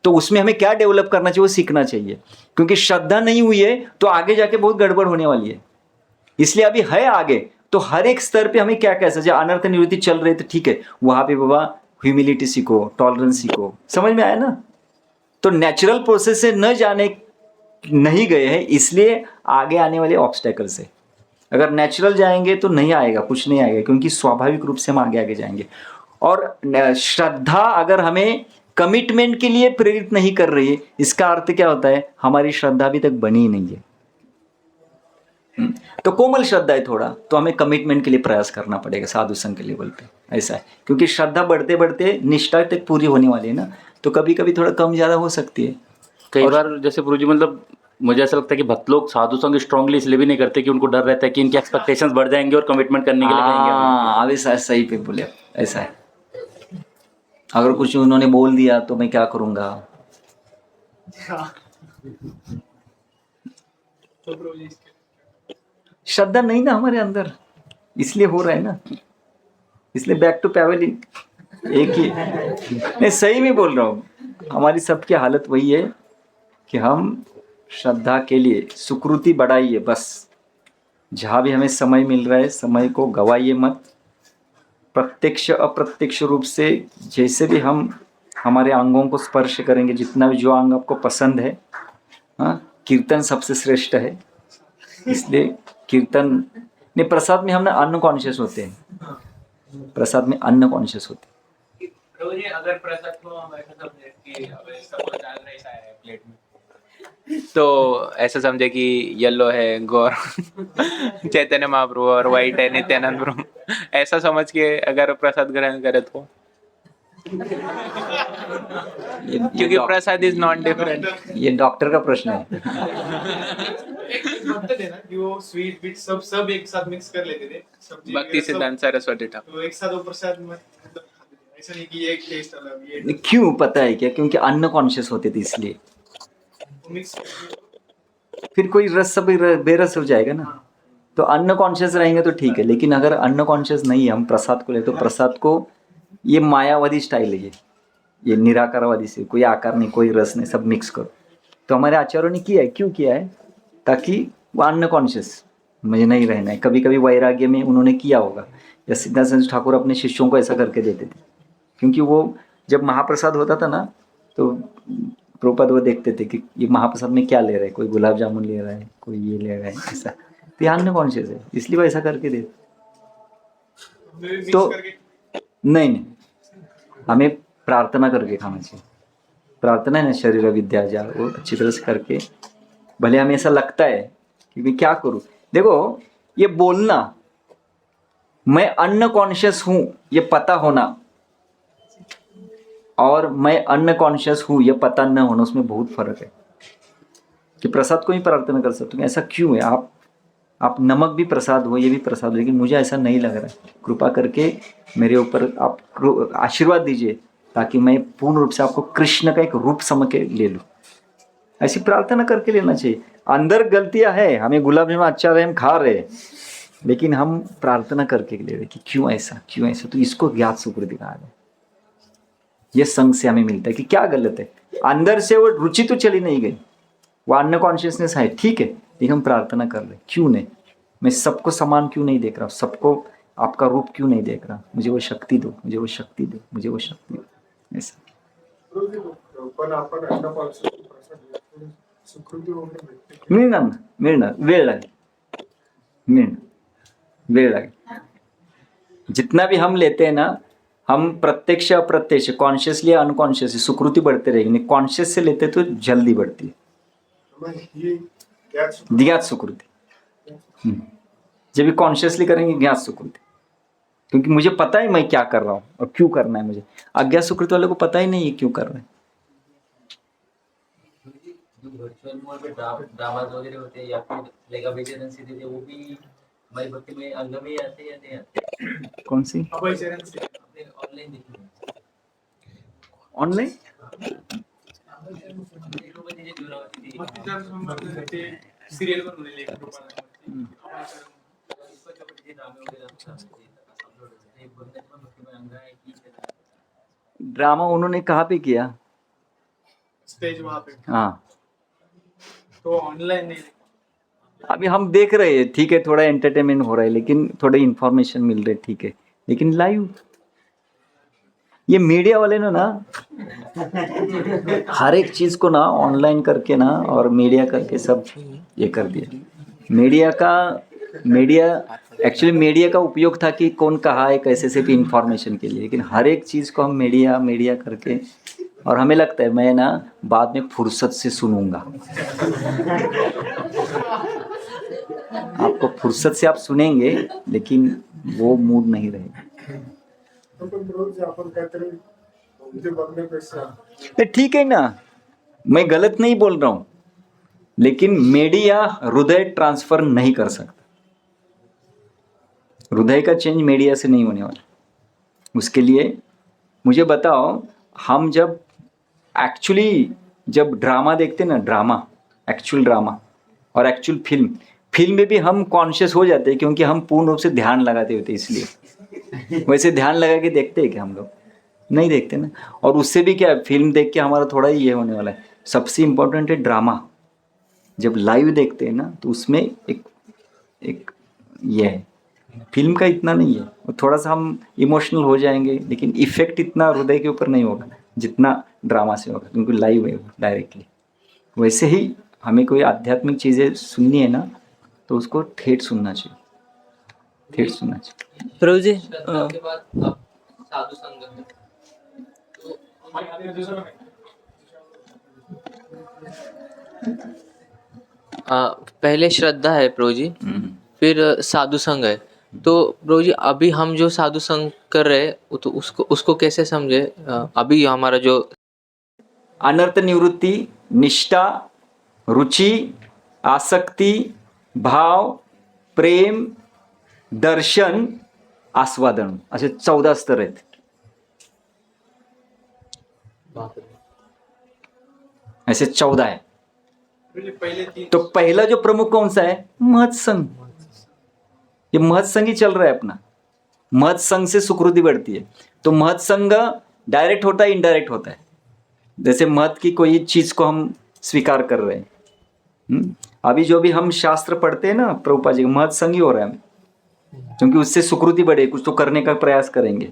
तो उसमें हमें क्या डेवलप करना चाहिए? वो सीखना चाहिए, क्योंकि श्रद्धा नहीं हुई है तो आगे जाके बहुत गड़बड़ होने वाली है। इसलिए अभी है आगे, तो हर एक स्तर पे हमें क्या कह सकते? अनर्थ निवृत्ति चल रही है तो ठीक है, वहां पे बाबा ह्यूमिलिटी सीखो, टॉलरेंस सीखो। समझ में आया ना? तो नेचुरल प्रोसेस से न जाने नहीं गए हैं, इसलिए आगे आने वाले ऑब्स्टेकल्स है। अगर नेचुरल जाएंगे तो नहीं आएगा, कुछ नहीं आएगा, क्योंकि स्वाभाविक रूप से हम आगे आगे जाएंगे। और श्रद्धा अगर हमें कमिटमेंट के लिए प्रेरित नहीं कर रही है, इसका अर्थ क्या होता है? हमारी श्रद्धा अभी तक बनी ही नहीं है। तो कोमल श्रद्धा है थोड़ा, तो हमें कमिटमेंट के लिए प्रयास करना पड़ेगा साधु संघ के लेवल पे। ऐसा है, क्योंकि श्रद्धा बढ़ते बढ़ते निष्ठा तक पूरी होने वाली है ना, तो कभी कभी थोड़ा कम ज़्यादा हो सकती है। कई बार जैसे गुरुजी, मतलब मुझे ऐसा लगता है कि भक्त लोग साधु संग स्ट्रांगली इसलिए भी नहीं करते कि उनको डर रहता है कि इनके एक्सपेक्टेशंस बढ़ जाएंगे और कमिटमेंट करने के लिए कहेंगे। अब ऐसा सही पे बोले, ऐसा है। अगर कुछ उन्होंने बोल दिया तो मैं क्या करूँगा? श्रद्धा नहीं ना हमारे अंदर, इसलिए हो रहा है ना। इसलिए बैक टू पैवेलिंग एक ही। मैं सही में बोल रहा हूँ, हमारी सबकी हालत वही है कि हम श्रद्धा के लिए सुकृति बढ़ाइए बस। जहाँ भी हमें समय मिल रहा है, समय को गवाइए मत। प्रत्यक्ष अप्रत्यक्ष रूप से जैसे भी हम हमारे अंगों को स्पर्श करेंगे, जितना भी जो अंग आपको पसंद है, हाँ, कीर्तन सबसे श्रेष्ठ है। इसलिए कीर्तन ने, प्रसाद में हम ना अन्न कॉन्शियस होते हैं, प्रसाद में अन्न कॉन्शियस होते हैं। अगर प्रसाद को हम ऐसा समझे कि अब सब दाल राइस आया है प्लेट में, तो ऐसा समझे कि येलो है गौर चैतन्य महाप्रभु और व्हाइट है नित्यानंद प्रभु, ऐसा समझ के अगर प्रसाद ग्रहण करे तो, क्योंकि प्रसाद इज नॉट डिफरेंट। ये डॉक्टर का प्रश्न है। भक्त थे ना कि वो स्वीट बीट सब एक साथ मिक्स कर लेते थे, सब्जी भक्ति सिद्धांत सरस्वती ठाकुर। तो एक साथ वो प्रसाद में मतलब खाते थे। ऐसा नहीं कि ये एक टेस्ट अलग, ये क्यों पता है क्या? क्योंकि अन्न कॉन्शियस होते थे, इसलिए मिक्स। फिर कोई रस सब बेरस हो जाएगा ना। तो अन्न कॉन्शियस रहेंगे तो ठीक है, लेकिन अगर अन्न कॉन्शियस नहीं है, हम प्रसाद को ले, तो प्रसाद को ये मायावादी स्टाइल है, ये निराकारवादी से, कोई आकार नहीं, कोई रस नहीं, सब मिक्स करो। तो हमारे आचार्यों ने किया है, क्यों किया है? ताकि वो अन्न कॉन्शियस मुझे नहीं रहना है। कभी कभी वैराग्य में उन्होंने किया होगा, या सिद्धार्थ ठाकुर अपने शिष्यों को ऐसा करके देते थे, क्योंकि वो जब महाप्रसाद होता था ना, तो प्रभुपाद वो देखते थे कि ये महाप्रसाद में क्या ले रहा है, कोई गुलाब जामुन ले रहा है, कोई ये ले रहा है, ऐसा। तो ये अन्न कॉन्शियस है, इसलिए वो ऐसा करके देते। तो नहीं, हमें प्रार्थना करके खाना चाहिए। प्रार्थना है ना, शरीर विद्या जा, वो अच्छी तरह से करके। भले हमें ऐसा लगता है कि मैं क्या करूं। देखो, ये बोलना मैं अन्न कॉन्शियस हूं ये पता होना, और मैं अन्न कॉन्शियस हूं ये पता न होना, उसमें बहुत फर्क है। कि प्रसाद को ही प्रार्थना कर सकते हो, ऐसा क्यों है? आप नमक भी प्रसाद हो, ये भी प्रसाद हो, लेकिन मुझे ऐसा नहीं लग रहा है। कृपा करके मेरे ऊपर आप आशीर्वाद दीजिए, ताकि मैं पूर्ण रूप से आपको कृष्ण का एक रूप समझ के ले लूँ। ऐसी प्रार्थना करके लेना चाहिए। अंदर गलतियां है, हमें गुलाब जामुन अच्छा रहे, हम खा रहे, लेकिन हम प्रार्थना करके ले रहे कि क्यों ऐसा, क्यों ऐसा। तो इसको ज्ञात सुकृति कहा है। ये संग से हमें मिलता है कि क्या गलत है। अंदर से वो रुचि तो चली नहीं गई, वो अन्न कॉन्शियसनेस है, ठीक है, लेकिन हम प्रार्थना कर रहे, क्यों नहीं? मैं सबको समान क्यों नहीं देख रहा, सबको आपका रूप क्यों नहीं देख रहा? मुझे वो शक्ति दो, मुझे वो शक्ति दो, मुझे वो शक्ति दो, ऐसा। पण आपण अन्न कॉन्शियस सुकृती मिळणार वेळ लागेल, वेळ लागेल। जितना भी हम लेते हैं ना, हम प्रत्यक्ष अप्रत्यक्ष, कॉन्शियसली अनकॉन्शियसली सुकृति बढ़ते रहेगी। कॉन्शियस से लेते तो जल्दी बढ़ती है ज्ञात सुकृति। जब भी कॉन्शियसली करेंगे ज्ञात सुकृति, क्योंकि मुझे पता है मैं क्या कर रहा हूँ और क्यों करना है मुझे। अज्ञात सुकृत वाले को पता ही नहीं है क्यों कर रहे हैं। जो वर्चुअल मोड पे ड्रामाज वगैरह होते हैं या फिर लेगा वेजिटेरियन सीधे थे वो भी हमारी भक्ति में अंग में ही आते हैं या नहीं आते? कौन सी अभय चरण से आपने ऑनलाइन देखी ऑनलाइन? सिरियल बनवलेली आहे कृपानंदवरती. ड्रामे वगैरह अपलोड होते हैं बोलने में भक्ति में अंग है कि ड्रामा उन्होंने कहाँ पे किया? स्टेज वहाँ पे हाँ, तो ऑनलाइन नहीं अभी हम देख रहे हैं, ठीक है, थोड़ा एंटरटेनमेंट हो रहा है, लेकिन थोड़े इन्फॉर्मेशन मिल रहे, ठीक है, लेकिन लाइव ये मीडिया वाले ने ना हर एक चीज को ना ऑनलाइन करके ना और मीडिया करके सब ये कर दिया। मीडिया एक्चुअली मीडिया का उपयोग था कि कौन कहाँ है कैसे सिर्फ इंफॉर्मेशन के लिए, लेकिन हर एक चीज को हम मीडिया करके, और हमें लगता है मैं ना बाद में फुर्सत से सुनूंगा। आपको फुर्सत से आप सुनेंगे लेकिन वो मूड नहीं रहेगा। ठीक है ना, मैं गलत नहीं बोल रहा हूं, लेकिन मीडिया हृदय ट्रांसफर नहीं कर सकता। हृदय का चेंज मीडिया से नहीं होने वाला। उसके लिए मुझे बताओ, हम जब ड्रामा देखते ना, ड्रामा, एक्चुअल ड्रामा और एक्चुअल फिल्म में भी हम कॉन्शियस हो जाते हैं, क्योंकि हम पूर्ण रूप से ध्यान लगाते होते, इसलिए। वैसे ध्यान लगा के देखते हैं क्या हम लोग? नहीं देखते ना। और उससे भी क्या, फिल्म देख के हमारा थोड़ा ही ये होने वाला है। सबसे इम्पोर्टेंट है ड्रामा। जब लाइव देखते हैं ना तो उसमें एक ये है, फिल्म का इतना नहीं है, और थोड़ा सा हम इमोशनल हो जाएंगे, लेकिन इफेक्ट इतना हृदय के ऊपर नहीं होगा जितना ड्रामा से होगा, क्योंकि लाइव है डायरेक्टली। वैसे ही हमें कोई आध्यात्मिक चीज़ें सुननी है ना तो उसको ठेठ सुनना चाहिए, ठेठ सुनना चाहिए। प्रभु जी के बाद अब साधु संग है, पहले श्रद्धा है प्रभु जी, फिर साधु संग है। तो प्रभु जी अभी हम जो साधु संग कर रहे हैं तो उसको कैसे समझे? अभी हमारा जो अनर्थ निवृत्ति, निष्ठा, रुचि, आसक्ति, भाव, प्रेम, दर्शन, आस्वादन, असे 14 स्तर आहेत। ऐसे 14 है। पहले 3 तो पहला जो प्रमुख कौन सा है? महत्संग। ये महत्संग ही चल रहा है अपना। महत्संग से सुकृति बढ़ती है। तो महत्संग डायरेक्ट होता है, इनडायरेक्ट होता है। जैसे महत की कोई चीज को हम स्वीकार कर रहे हैं। अभी जो भी हम शास्त्र पढ़ते हैं ना प्रभुपाद जी, महत्संग ही हो रहा है, क्योंकि उससे सुकृति बढ़े, कुछ तो करने का प्रयास करेंगे।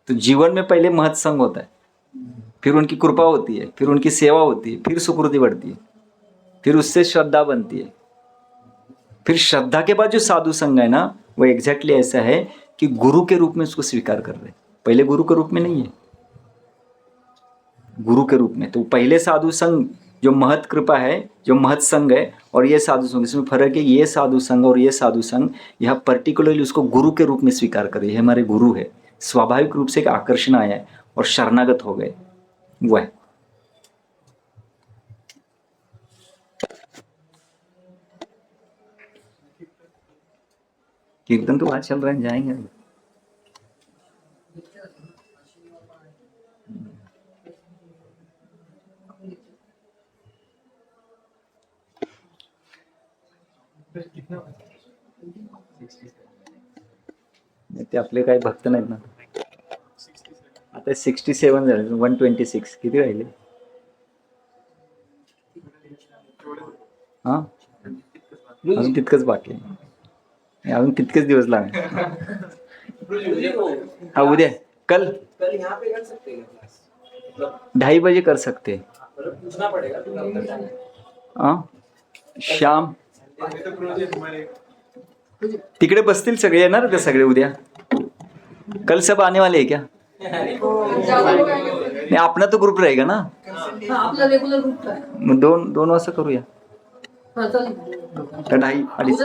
तो जीवन में पहले महत्संग होता है, फिर उनकी कृपा होती है, फिर उनकी सेवा होती है, फिर सुकृति बढ़ती है, फिर उससे श्रद्धा बनती है। फिर श्रद्धा के बाद जो साधु संग है ना, वो एग्जैक्टली ऐसा है कि गुरु के रूप में उसको स्वीकार कर रहे हैं। पहले गुरु के रूप में नहीं है, गुरु के रूप में। तो पहले साधु संग जो महत कृपा है, जो महत संग है, और ये साधु संग, इसमें फर्क है। ये साधु संग और ये साधु संग, यह पर्टिकुलरली उसको गुरु के रूप में स्वीकार कर रही है। हमारे गुरु है, स्वाभाविक रूप से एक आकर्षण आया है और शरणागत हो गए, वो है। कीर्तन तो आज चल रहे हैं, जाएंगे। ते आपले काही भक्त नाहीत ना आता। 67 झाले, 126 किती राहिले? हा, अजून तितकंच बाकी आहे, अजून तितकेच दिवस लागेल। हाँ उद्या, कल यहाँ पे कर सकते हैं, 2:30 बजे कर सकते हैं। पूछना पड़ेगा हाँ, शाम तिकडे बसतील सगळे, येणार ते सगळे उद्या। कल सब आने वाले हैं क्या? नहीं, अपना तो ग्रुप रहेगा ना, आपला रेग्युलर ग्रुप आहे। मग 2 वाजता करूया, 2:30 अडीच।